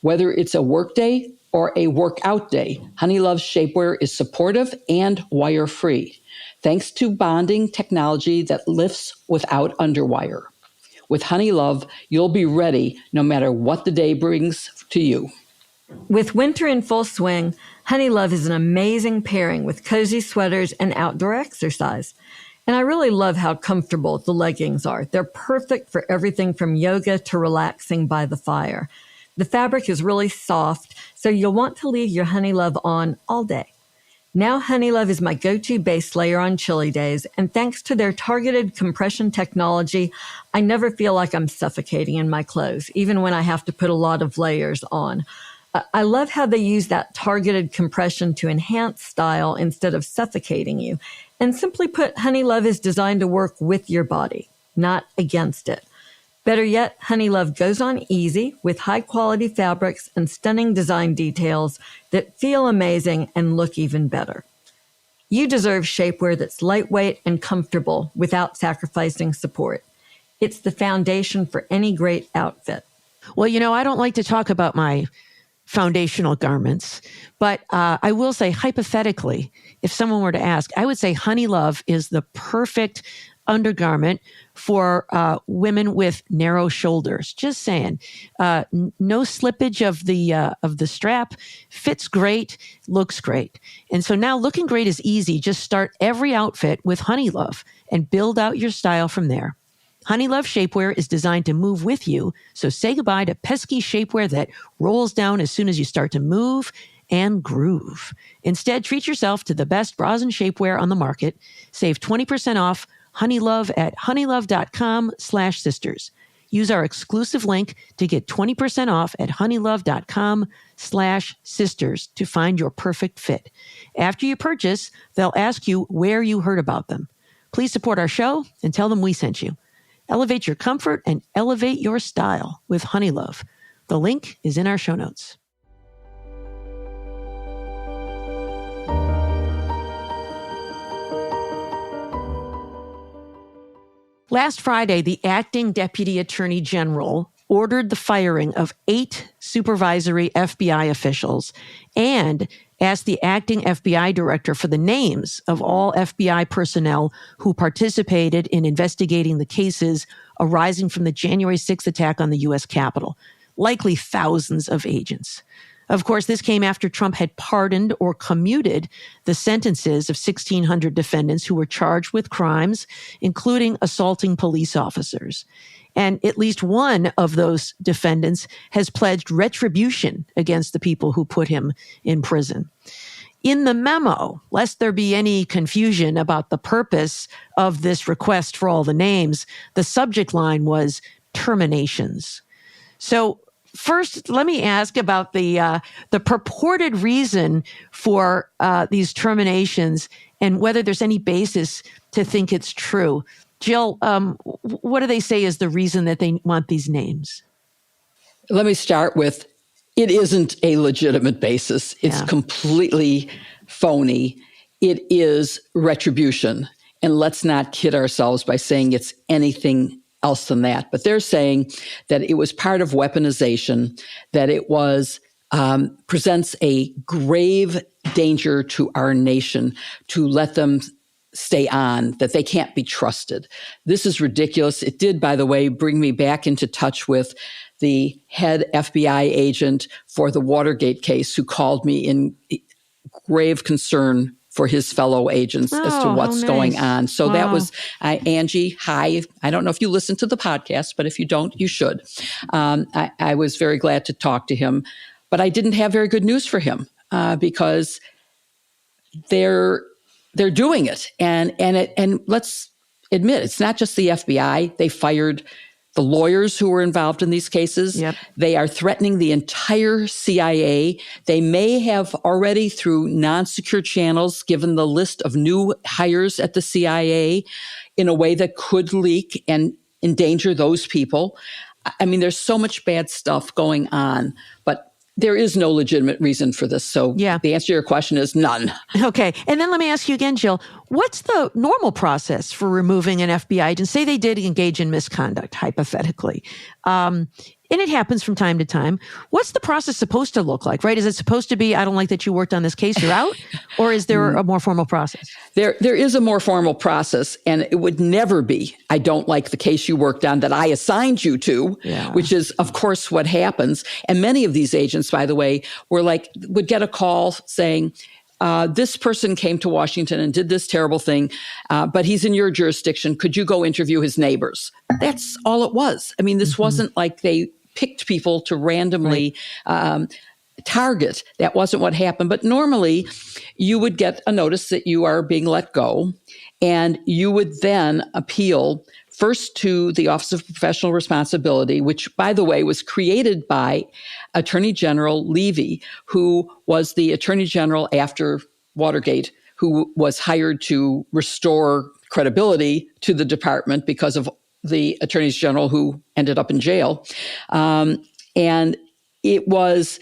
Whether it's a workday or a workout day, HoneyLove's shapewear is supportive and wire-free, thanks to bonding technology that lifts without underwire. With HoneyLove, you'll be ready no matter what the day brings to you. With winter in full swing, HoneyLove is an amazing pairing with cozy sweaters and outdoor exercise. And I really love how comfortable the leggings are. They're perfect for everything from yoga to relaxing by the fire. The fabric is really soft, so you'll want to leave your HoneyLove on all day. Now HoneyLove is my go-to base layer on chilly days, and thanks to their targeted compression technology, I never feel like I'm suffocating in my clothes, even when I have to put a lot of layers on. I love how they use that targeted compression to enhance style instead of suffocating you. And simply put, HoneyLove is designed to work with your body, not against it. Better yet, HoneyLove goes on easy with high-quality fabrics and stunning design details that feel amazing and look even better. You deserve shapewear that's lightweight and comfortable without sacrificing support. It's the foundation for any great outfit. Well, I don't like to talk about my foundational garments, but I will say hypothetically, if someone were to ask, I would say HoneyLove is the perfect undergarment for women with narrow shoulders. Just saying, no slippage of the strap, fits great, looks great. And so now looking great is easy. Just start every outfit with HoneyLove and build out your style from there. HoneyLove shapewear is designed to move with you, so say goodbye to pesky shapewear that rolls down as soon as you start to move and groove. Instead, treat yourself to the best bras and shapewear on the market. Save 20% off HoneyLove at honeylove.com/sisters. Use our exclusive link to get 20% off at honeylove.com/sisters to find your perfect fit. After you purchase, they'll ask you where you heard about them. Please support our show and tell them we sent you. Elevate your comfort and elevate your style with HoneyLove. The link is in our show notes. Last Friday, the acting Deputy Attorney General ordered the firing of 8 supervisory FBI officials and asked the acting FBI director for the names of all FBI personnel who participated in investigating the cases arising from the January 6th attack on the U.S. Capitol. likely thousands of agents. Of course, this came after Trump had pardoned or commuted the sentences of 1,600 defendants who were charged with crimes, including assaulting police officers. And at least one of those defendants has pledged retribution against the people who put him in prison. In the memo, lest there be any confusion about the purpose of this request for all the names, the subject line was terminations. So first, let me ask about the purported reason for these terminations and whether there's any basis to think it's true. Jill, what do they say is the reason that they want these names? Let me start with, it isn't a legitimate basis. It's completely phony. It is retribution. And let's not kid ourselves by saying it's anything else than that. But they're saying that it was part of weaponization, that it was presents a grave danger to our nation to let them stay on, that they can't be trusted. This is ridiculous. It did, by the way, bring me back into touch with the head FBI agent for the Watergate case, who called me in grave concern for his fellow agents as to what's going on. So that was, Angie, hi. I don't know if you listen to the podcast, but if you don't, you should. I was very glad to talk to him, but I didn't have very good news for him because they're doing it. And let's admit, it's not just the FBI. They fired the lawyers who were involved in these cases. Yep. They are threatening the entire CIA. They may have already, through non-secure channels, given the list of new hires at the CIA in a way that could leak and endanger those people. I mean, there's so much bad stuff going on, but there is no legitimate reason for this. So the answer to your question is none. Okay. And then let me ask you again, Jill, what's the normal process for removing an FBI agent? Say they did engage in misconduct, hypothetically. And it happens from time to time. What's the process supposed to look like, right? Is it supposed to be, I don't like that you worked on this case, you're out? Or is there a more formal process? There is a more formal process, and it would never be, I don't like the case you worked on that I assigned you to, which is, of course, what happens. And many of these agents, by the way, would get a call saying, this person came to Washington and did this terrible thing, but he's in your jurisdiction. Could you go interview his neighbors? That's all it was. I mean, this wasn't like they picked people to randomly target. That wasn't what happened. But normally you would get a notice that you are being let go, and you would then appeal first to the Office of Professional Responsibility, which, by the way, was created by Attorney General Levy, who was the Attorney General after Watergate, who was hired to restore credibility to the department because of the attorneys general who ended up in jail. And it was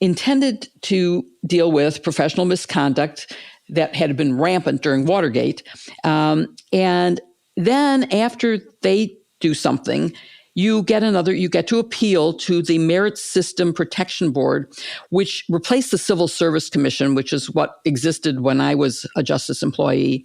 intended to deal with professional misconduct that had been rampant during Watergate. And then after they do something, you get to appeal to the Merit System Protection Board, which replaced the Civil Service Commission, which is what existed when I was a justice employee.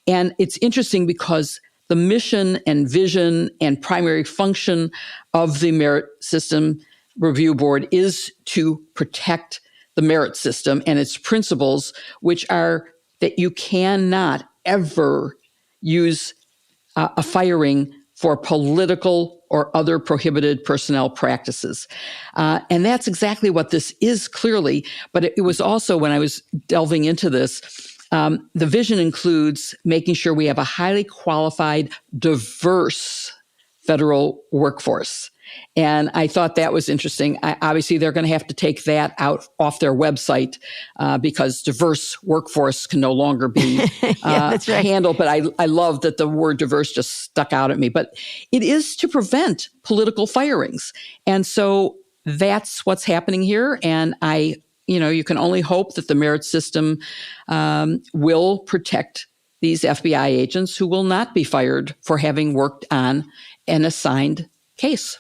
And it's interesting because the mission and vision and primary function of the Merit System Review Board is to protect the merit system and its principles, which are that you cannot ever use a firing for political or other prohibited personnel practices. And that's exactly what this is, clearly. But it was also, when I was delving into this, the vision includes making sure we have a highly qualified, diverse federal workforce. And I thought that was interesting. Obviously, they're going to have to take that out off their website because diverse workforce can no longer be handled. But I love that the word diverse just stuck out at me. But it is to prevent political firings. And so that's what's happening here. And you can only hope that the merit system will protect these FBI agents who will not be fired for having worked on an assigned case.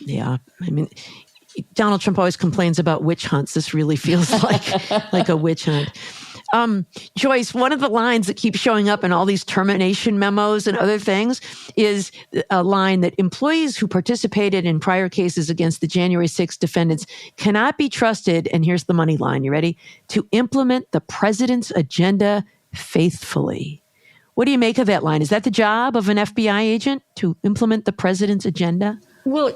Yeah. I mean, Donald Trump always complains about witch hunts. This really feels like a witch hunt. Joyce, one of the lines that keeps showing up in all these termination memos and other things is a line that employees who participated in prior cases against the January 6th defendants cannot be trusted, and here's the money line, you ready, to implement the president's agenda faithfully. What do you make of that line? Is that the job of an FBI agent, to implement the president's agenda? Well,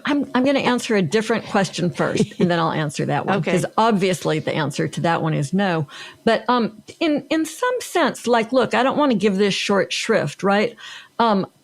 I'm going to answer a different question first, and then I'll answer that one. Okay. Because obviously the answer to that one is no. But in some sense, look, I don't want to give this short shrift, right?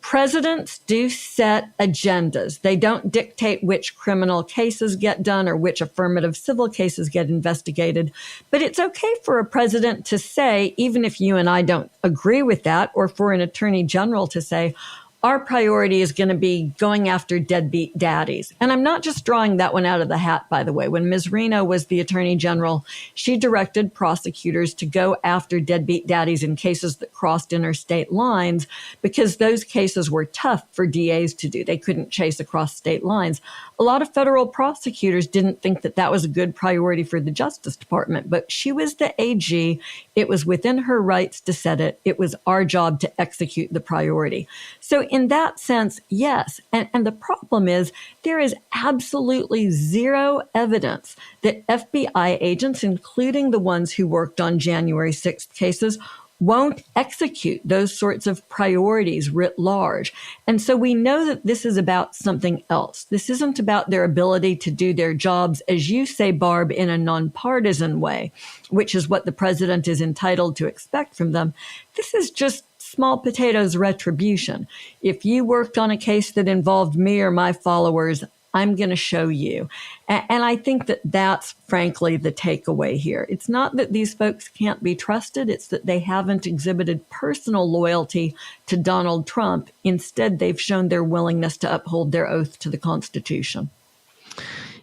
Presidents do set agendas. They don't dictate which criminal cases get done or which affirmative civil cases get investigated. But it's okay for a president to say, even if you and I don't agree with that, or for an attorney general to say, our priority is going to be going after deadbeat daddies. And I'm not just drawing that one out of the hat, by the way. When Ms. Reno was the attorney general, she directed prosecutors to go after deadbeat daddies in cases that crossed interstate lines because those cases were tough for DAs to do. They couldn't chase across state lines. A lot of federal prosecutors didn't think that that was a good priority for the Justice Department, but she was the AG. It was within her rights to set it. It was our job to execute the priority. So in that sense, yes. And the problem is there is absolutely zero evidence that FBI agents, including the ones who worked on January 6th cases, won't execute those sorts of priorities writ large. And so we know that this is about something else. This isn't about their ability to do their jobs, as you say, Barb, in a nonpartisan way, which is what the president is entitled to expect from them. This is just small potatoes retribution. If you worked on a case that involved me or my followers, I'm going to show you. And I think that that's frankly the takeaway here. It's not that these folks can't be trusted. It's that they haven't exhibited personal loyalty to Donald Trump. Instead, they've shown their willingness to uphold their oath to the Constitution.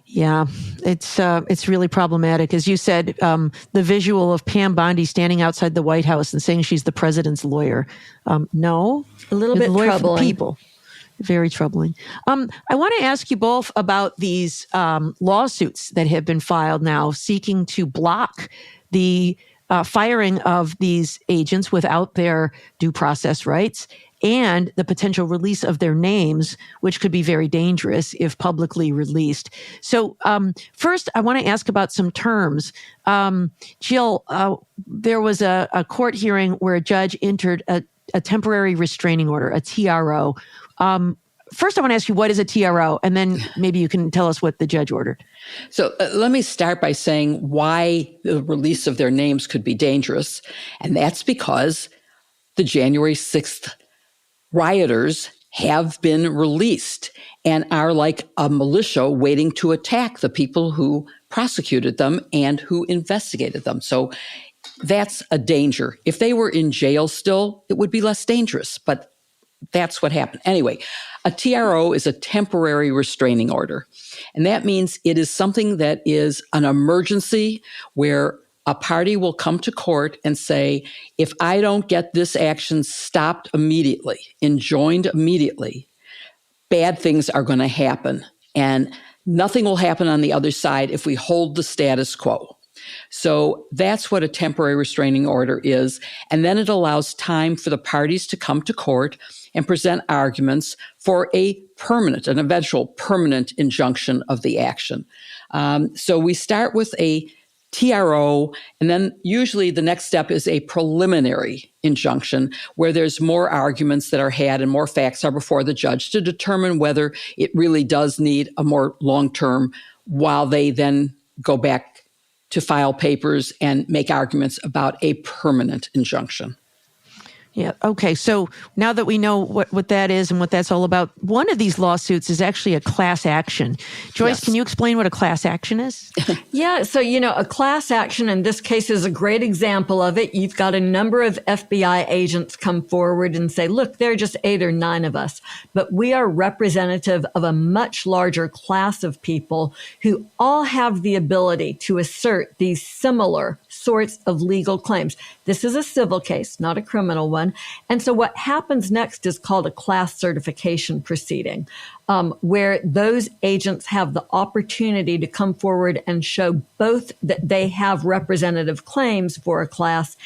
Yeah, it's really problematic. As you said, the visual of Pam Bondi standing outside the White House and saying she's the president's lawyer. No, a little bit lawyer troubling. For people. Very troubling. I want to ask you both about these lawsuits that have been filed now seeking to block the firing of these agents without their due process rights and the potential release of their names, which could be very dangerous if publicly released. So first, I want to ask about some terms. Jill, there was a court hearing where a judge entered a temporary restraining order, a TRO. First, I want to ask you, what is a TRO? And then maybe you can tell us what the judge ordered. So let me start by saying why the release of their names could be dangerous. And that's because the January 6th rioters have been released and are like a militia waiting to attack the people who prosecuted them and who investigated them. So that's a danger. If they were in jail still, it would be less dangerous, but that's what happened. Anyway, a TRO is a temporary restraining order. And that means it is something that is an emergency where a party will come to court and say, if I don't get this action stopped immediately, enjoined immediately, bad things are going to happen. And nothing will happen on the other side if we hold the status quo. So that's what a temporary restraining order is. And then it allows time for the parties to come to court and present arguments for an eventual permanent injunction of the action. So we start with a TRO, and then usually the next step is a preliminary injunction where there's more arguments that are had and more facts are before the judge to determine whether it really does need a more long-term, while they then go back to file papers and make arguments about a permanent injunction. Yeah. Okay. So now that we know what that is and what that's all about, one of these lawsuits is actually a class action. Joyce, Yes. Can you explain what a class action is? Yeah. So, a class action in this case is a great example of it. You've got a number of FBI agents come forward and say, look, there are just 8 or 9 of us, but we are representative of a much larger class of people who all have the ability to assert these similar sorts of legal claims. This is a civil case, not a criminal one. And so what happens next is called a class certification proceeding. where those agents have the opportunity to come forward and show both that they have representative claims for a class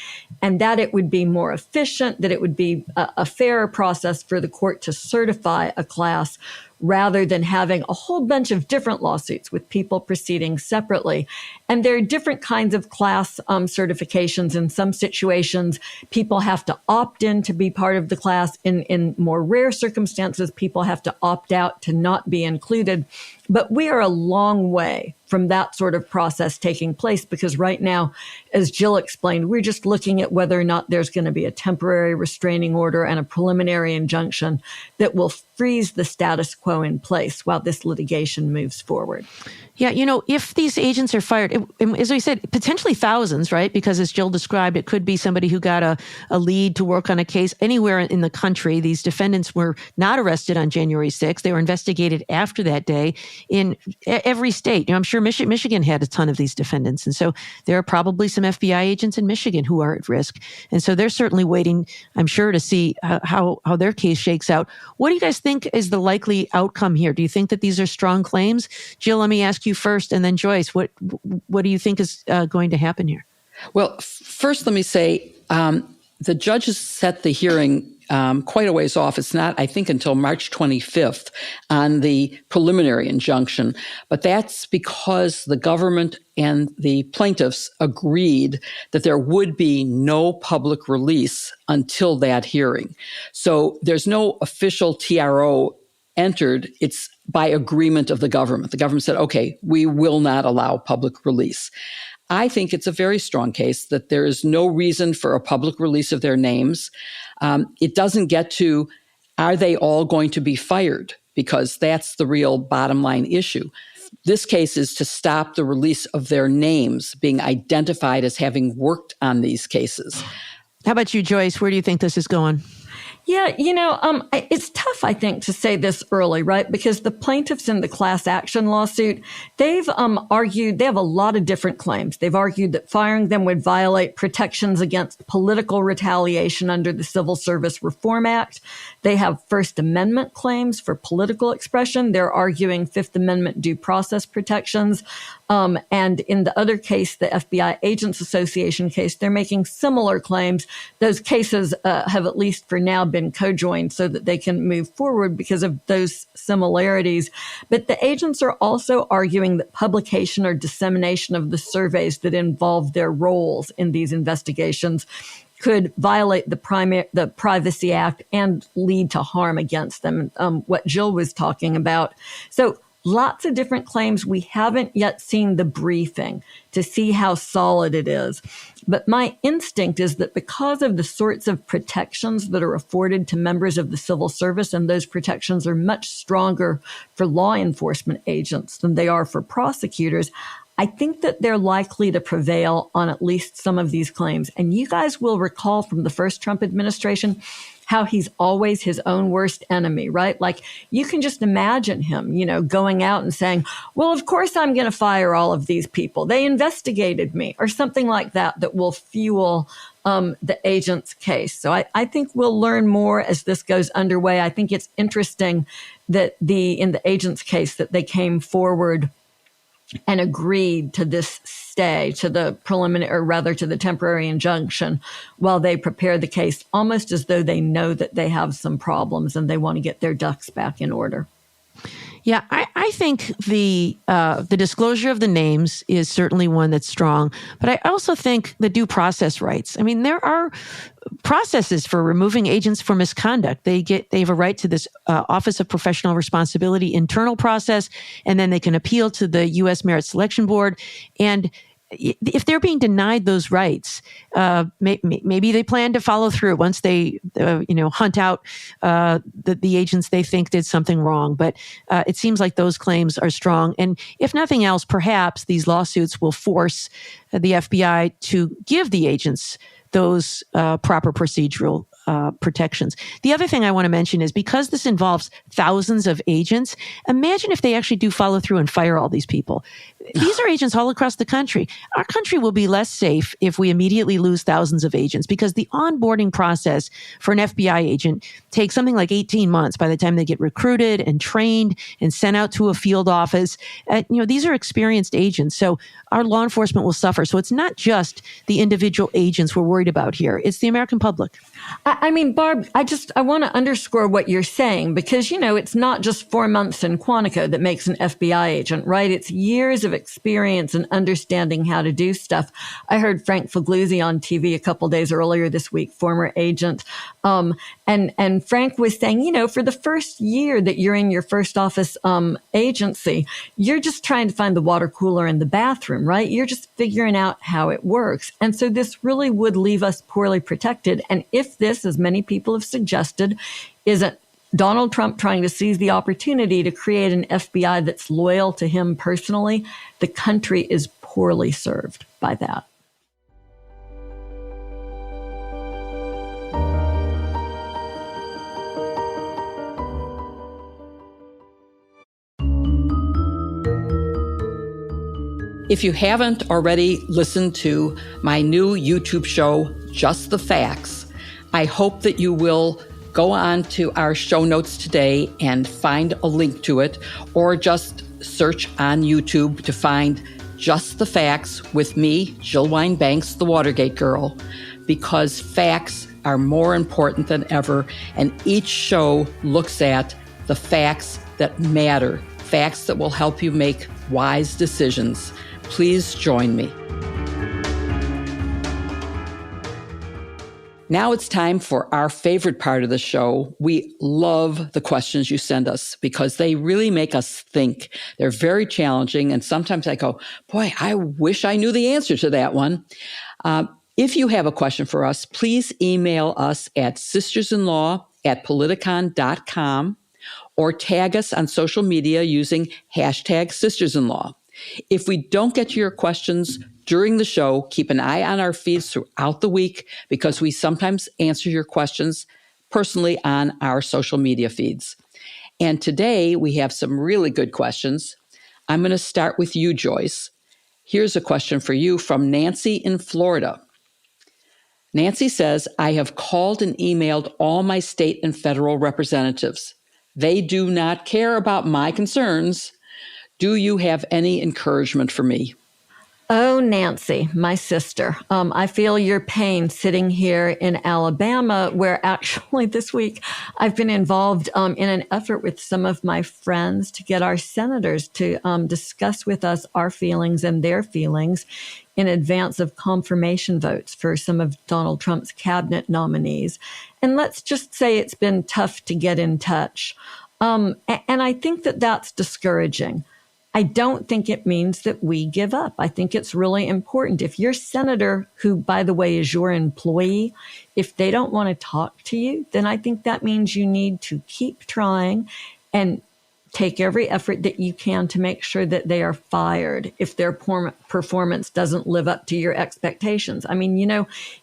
and that it would be more efficient, that it would be a fairer process for the court to certify a class rather than having a whole bunch of different lawsuits with people proceeding separately. And there are different kinds of class certifications. In some situations, people have to opt in to be part of the class. In more rare circumstances, people have to opt out to not be included. But we are a long way from that sort of process taking place because right now, as Jill explained, we're just looking at whether or not there's going to be a temporary restraining order and a preliminary injunction that will freeze the status quo in place while this litigation moves forward. Yeah, if these agents are fired, as we said, potentially thousands, right? Because as Jill described, it could be somebody who got a lead to work on a case anywhere in the country. These defendants were not arrested on January 6th. They were investigated after that day in every state. I'm sure Michigan had a ton of these defendants. And so there are probably some FBI agents in Michigan who are at risk. And so they're certainly waiting, I'm sure, to see how their case shakes out. What do you guys think is the likely outcome here? Do you think that these are strong claims? Jill, let me ask you first, and then Joyce, what do you think is going to happen here? Well, first, let me say the judges set the hearing quite a ways off. It's not, I think, until March 25th on the preliminary injunction. But that's because the government and the plaintiffs agreed that there would be no public release until that hearing. So there's no official TRO entered. It's by agreement of the government. The government said, okay, we will not allow public release. I think it's a very strong case that there is no reason for a public release of their names. It doesn't get to, are they all going to be fired? Because that's the real bottom line issue. This case is to stop the release of their names being identified as having worked on these cases. How about you, Joyce? Where do you think this is going? Yeah, it's tough, I think, to say this early, right? Because the plaintiffs in the class action lawsuit, they've argued, they have a lot of different claims. They've argued that firing them would violate protections against political retaliation under the Civil Service Reform Act. They have First Amendment claims for political expression. They're arguing Fifth Amendment due process protections. And in the other case, the FBI Agents Association case, they're making similar claims. Those cases have at least for now been co-joined so that they can move forward because of those similarities. But the agents are also arguing that publication or dissemination of the surveys that involve their roles in these investigations could violate the Privacy Act and lead to harm against them, what Jill was talking about. So lots of different claims. We haven't yet seen the briefing to see how solid it is. But my instinct is that because of the sorts of protections that are afforded to members of the civil service, and those protections are much stronger for law enforcement agents than they are for prosecutors, I think that they're likely to prevail on at least some of these claims. And you guys will recall from the first Trump administration how he's always his own worst enemy, right? Like you can just imagine him, going out and saying, well, of course I'm going to fire all of these people. They investigated me or something like that will fuel the agent's case. So I think we'll learn more as this goes underway. I think it's interesting that in the agent's case that they came forward and agreed to this stay, to the preliminary, or rather to the temporary injunction while they prepare the case, almost as though they know that they have some problems and they want to get their ducks back in order. Yeah, I think the disclosure of the names is certainly one that's strong, but I also think the due process rights. I mean, there are processes for removing agents for misconduct. They have a right to this Office of Professional Responsibility internal process, and then they can appeal to the U.S. Merit Selection Board. And if they're being denied those rights, maybe they plan to follow through once they, hunt out the agents they think did something wrong. But it seems like those claims are strong. And if nothing else, perhaps these lawsuits will force the FBI to give the agents those proper procedural protections. The other thing I want to mention is because this involves thousands of agents, imagine if they actually do follow through and fire all these people. These are agents all across the country. Our country will be less safe if we immediately lose thousands of agents because the onboarding process for an FBI agent takes something like 18 months by the time they get recruited and trained and sent out to a field office. These are experienced agents, so our law enforcement will suffer. So it's not just the individual agents we're worried about here. It's the American public. I mean, Barb, I want to underscore what you're saying because, it's not just 4 months in Quantico that makes an FBI agent, right? It's years of experience and understanding how to do stuff. I heard Frank Figluzzi on TV a couple days earlier this week, former agent. And Frank was saying, for the first year that you're in your first office agency, you're just trying to find the water cooler in the bathroom, right? You're just figuring out how it works. And so this really would leave us poorly protected. And if this, as many people have suggested, isn't Donald Trump trying to seize the opportunity to create an FBI that's loyal to him personally, the country is poorly served by that. If you haven't already listened to my new YouTube show, Just the Facts, I hope that you will go on to our show notes today and find a link to it, or just search on YouTube to find Just the Facts with me, Jill Wine-Banks, the Watergate Girl, because facts are more important than ever, and each show looks at the facts that matter, facts that will help you make wise decisions. Please join me. Now it's time for our favorite part of the show. We love the questions you send us because they really make us think. They're very challenging, and sometimes I go, boy, I wish I knew the answer to that one. If you have a question for us, please email us at sistersinlaw@politicon.com or tag us on social media using #sistersinlaw. If we don't get to your questions during the show, keep an eye on our feeds throughout the week because we sometimes answer your questions personally on our social media feeds. And today we have some really good questions. I'm going to start with you, Joyce. Here's a question for you from Nancy in Florida. Nancy says, I have called and emailed all my state and federal representatives. They do not care about my concerns. Do you have any encouragement for me? Oh, Nancy, my sister, I feel your pain sitting here in Alabama, where actually this week I've been involved in an effort with some of my friends to get our senators to discuss with us our feelings and their feelings in advance of confirmation votes for some of Donald Trump's cabinet nominees. And let's just say it's been tough to get in touch. And I think that that's discouraging. I don't think it means that we give up. I think it's really important. If your senator, who, by the way, is your employee, if they don't want to talk to you, then I think that means you need to keep trying and take every effort that you can to make sure that they are fired if their performance doesn't live up to your expectations. I mean,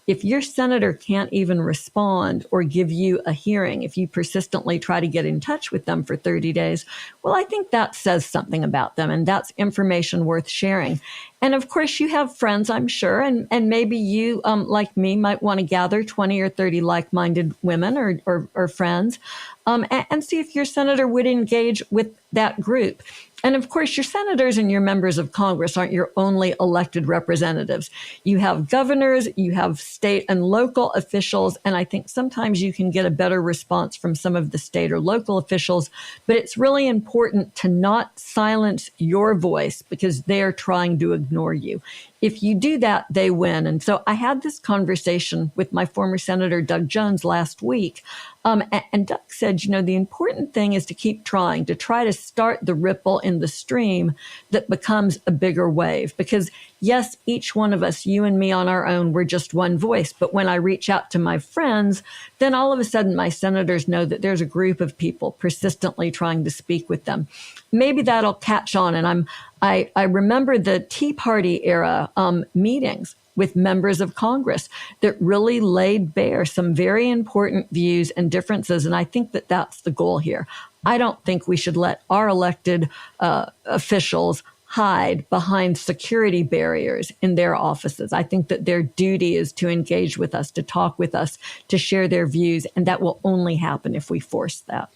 if your senator can't even respond or give you a hearing, if you persistently try to get in touch with them for 30 days, well, I think that says something about them, and that's information worth sharing. And of course, you have friends, I'm sure, and maybe you, like me, might want to gather 20 or 30 like-minded women or friends and see if your senator would engage with that group. And of course, your senators and your members of Congress aren't your only elected representatives. You have governors, you have state and local officials, and I think sometimes you can get a better response from some of the state or local officials. But it's really important to not silence your voice because they're trying to ignore you. If you do that, they win. And so I had this conversation with my former Senator Doug Jones last week. And Doug said, the important thing is to keep trying, to try to start the ripple in the stream that becomes a bigger wave. Because yes, each one of us, you and me on our own, we're just one voice. But when I reach out to my friends, then all of a sudden my senators know that there's a group of people persistently trying to speak with them. Maybe that'll catch on. And I remember the Tea Party era meetings. with members of Congress that really laid bare some very important views and differences. And I think that that's the goal here. I don't think we should let our elected officials hide behind security barriers in their offices. I think that their duty is to engage with us, to talk with us, to share their views, and that will only happen if we force that.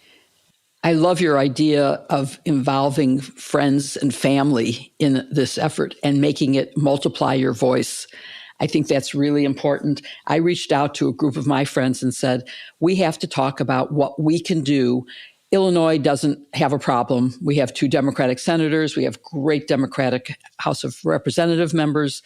I love your idea of involving friends and family in this effort and making it multiply your voice. I think that's really important. I reached out to a group of my friends and said, we have to talk about what we can do. Illinois doesn't have a problem. We have 2 Democratic senators. We have great Democratic House of Representative members,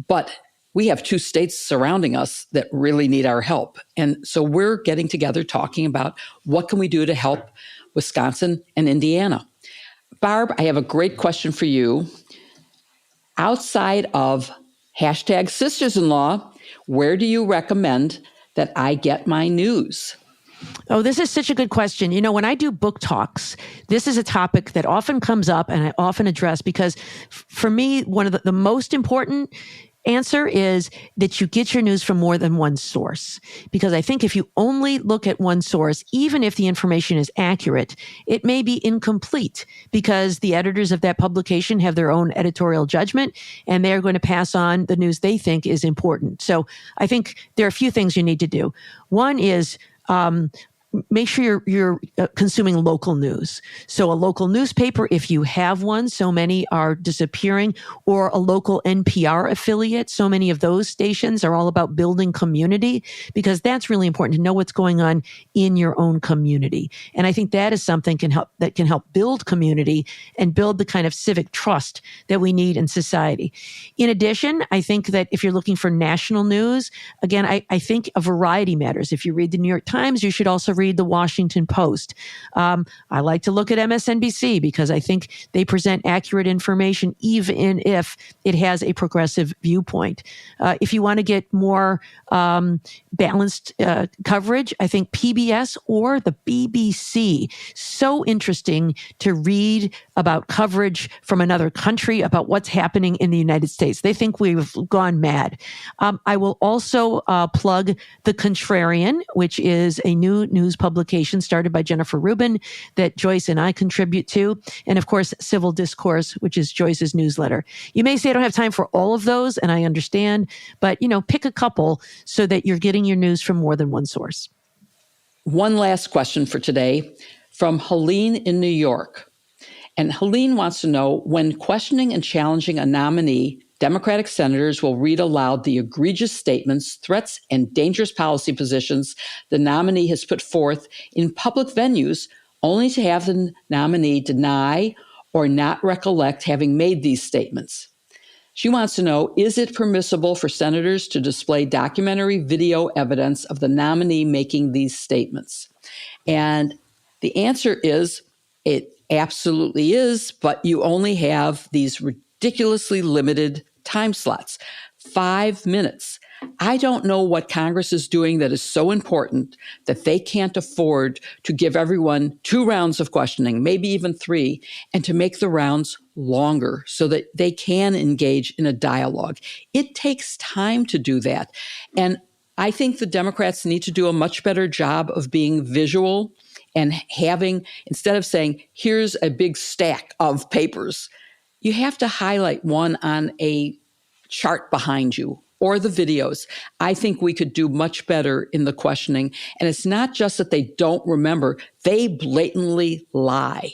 but we have 2 states surrounding us that really need our help. And so we're getting together talking about what can we do to help Wisconsin and Indiana. Barb, I have a great question for you. Outside of hashtag sisters-in-law, where do you recommend that I get my news? Oh, this is such a good question. You know, when I do book talks, this is a topic that often comes up and I often address because for me, one of the most important answer is that you get your news from more than one source. Because I think if you only look at one source, even if the information is accurate, it may be incomplete because the editors of that publication have their own editorial judgment and they're going to pass on the news they think is important. So I think there are a few things you need to do. One is, make sure you're consuming local news. So a local newspaper, if you have one, so many are disappearing, or a local NPR affiliate. So many of those stations are all about building community because that's really important to know what's going on in your own community. And I think that is something that can help build community and build the kind of civic trust that we need in society. In addition, I think that if you're looking for national news, again, I think a variety matters. If you read the New York Times, you should also read the Washington Post. I like to look at MSNBC because I think they present accurate information, even if it has a progressive viewpoint. If you want to get more balanced coverage, I think PBS or the BBC. So interesting to read about coverage from another country about what's happening in the United States. They think we've gone mad. I will also plug The Contrarian, which is a new news publication started by Jennifer Rubin that Joyce and I contribute to. And of course, Civil Discourse, which is Joyce's newsletter. You may say I don't have time for all of those, and I understand, but pick a couple so that you're getting your news from more than one source. One last question for today from Helene in New York. And Helene wants to know, when questioning and challenging a nominee, Democratic senators will read aloud the egregious statements, threats, and dangerous policy positions the nominee has put forth in public venues, only to have the nominee deny or not recollect having made these statements. She wants to know, is it permissible for senators to display documentary video evidence of the nominee making these statements? And the answer is, it absolutely is, but you only have these ridiculously limited time slots, 5 minutes. I don't know what Congress is doing that is so important that they can't afford to give everyone 2 rounds of questioning, maybe even 3, and to make the rounds longer so that they can engage in a dialogue. It takes time to do that. And I think the Democrats need to do a much better job of being visual and having, instead of saying, here's a big stack of papers, you have to highlight one on a chart behind you or the videos. I think we could do much better in the questioning. And it's not just that they don't remember, they blatantly lie.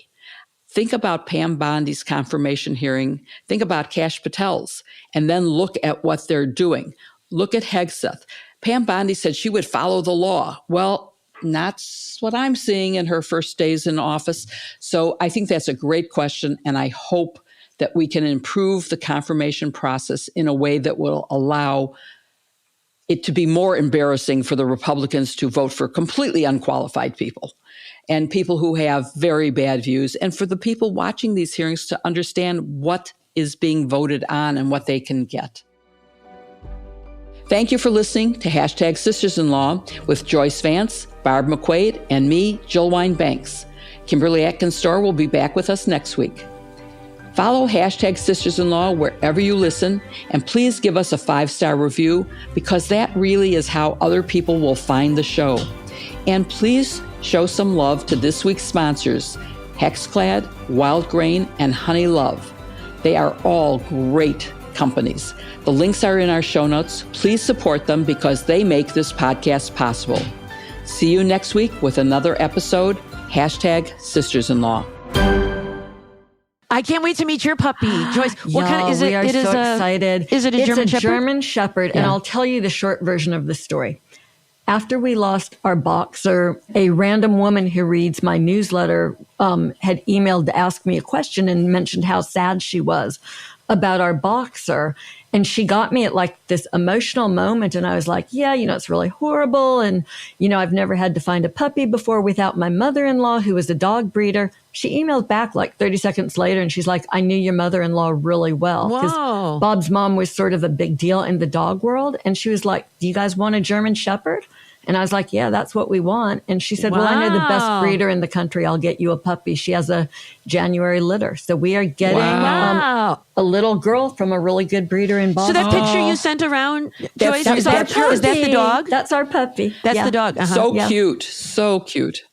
Think about Pam Bondi's confirmation hearing. Think about Kash Patel's, and then look at what they're doing. Look at Hegseth. Pam Bondi said she would follow the law. Well, not what I'm seeing in her first days in office. So I think that's a great question, and I hope that we can improve the confirmation process in a way that will allow it to be more embarrassing for the Republicans to vote for completely unqualified people and people who have very bad views, and for the people watching these hearings to understand what is being voted on and what they can get. Thank you for listening to Hashtag Sisters-in-Law with Joyce Vance, Barb McQuaid, and me, Jill Wine-Banks. Kimberly Atkins-Storr will be back with us next week. Follow hashtag Sisters-in-Law wherever you listen, and please give us a 5-star review because that really is how other people will find the show. And please show some love to this week's sponsors, HexClad, Wild Grain, and HoneyLove. They are all great companies. The links are in our show notes. Please support them because they make this podcast possible. See you next week with another episode, hashtag Sisters-in-Law. I can't wait to meet your puppy, Joyce. What kind of is it? We are so excited. Is it a German Shepherd? It's a German Shepherd, and I'll tell you the short version of the story. After we lost our boxer, a random woman who reads my newsletter had emailed to ask me a question and mentioned how sad she was about our boxer. And she got me at like this emotional moment. And I was like, yeah, it's really horrible. And, I've never had to find a puppy before without my mother-in-law, who was a dog breeder. She emailed back like 30 seconds later. And she's like, I knew your mother-in-law really well. Because Bob's mom was sort of a big deal in the dog world. And she was like, do you guys want a German Shepherd? And I was like, yeah, that's what we want. And she said, well, I know the best breeder in the country. I'll get you a puppy. She has a January litter. So we are getting a little girl from a really good breeder in Boston. So that picture you sent around, Joyce, is that the dog? That's our puppy. That's the dog. Uh-huh. So cute. So cute.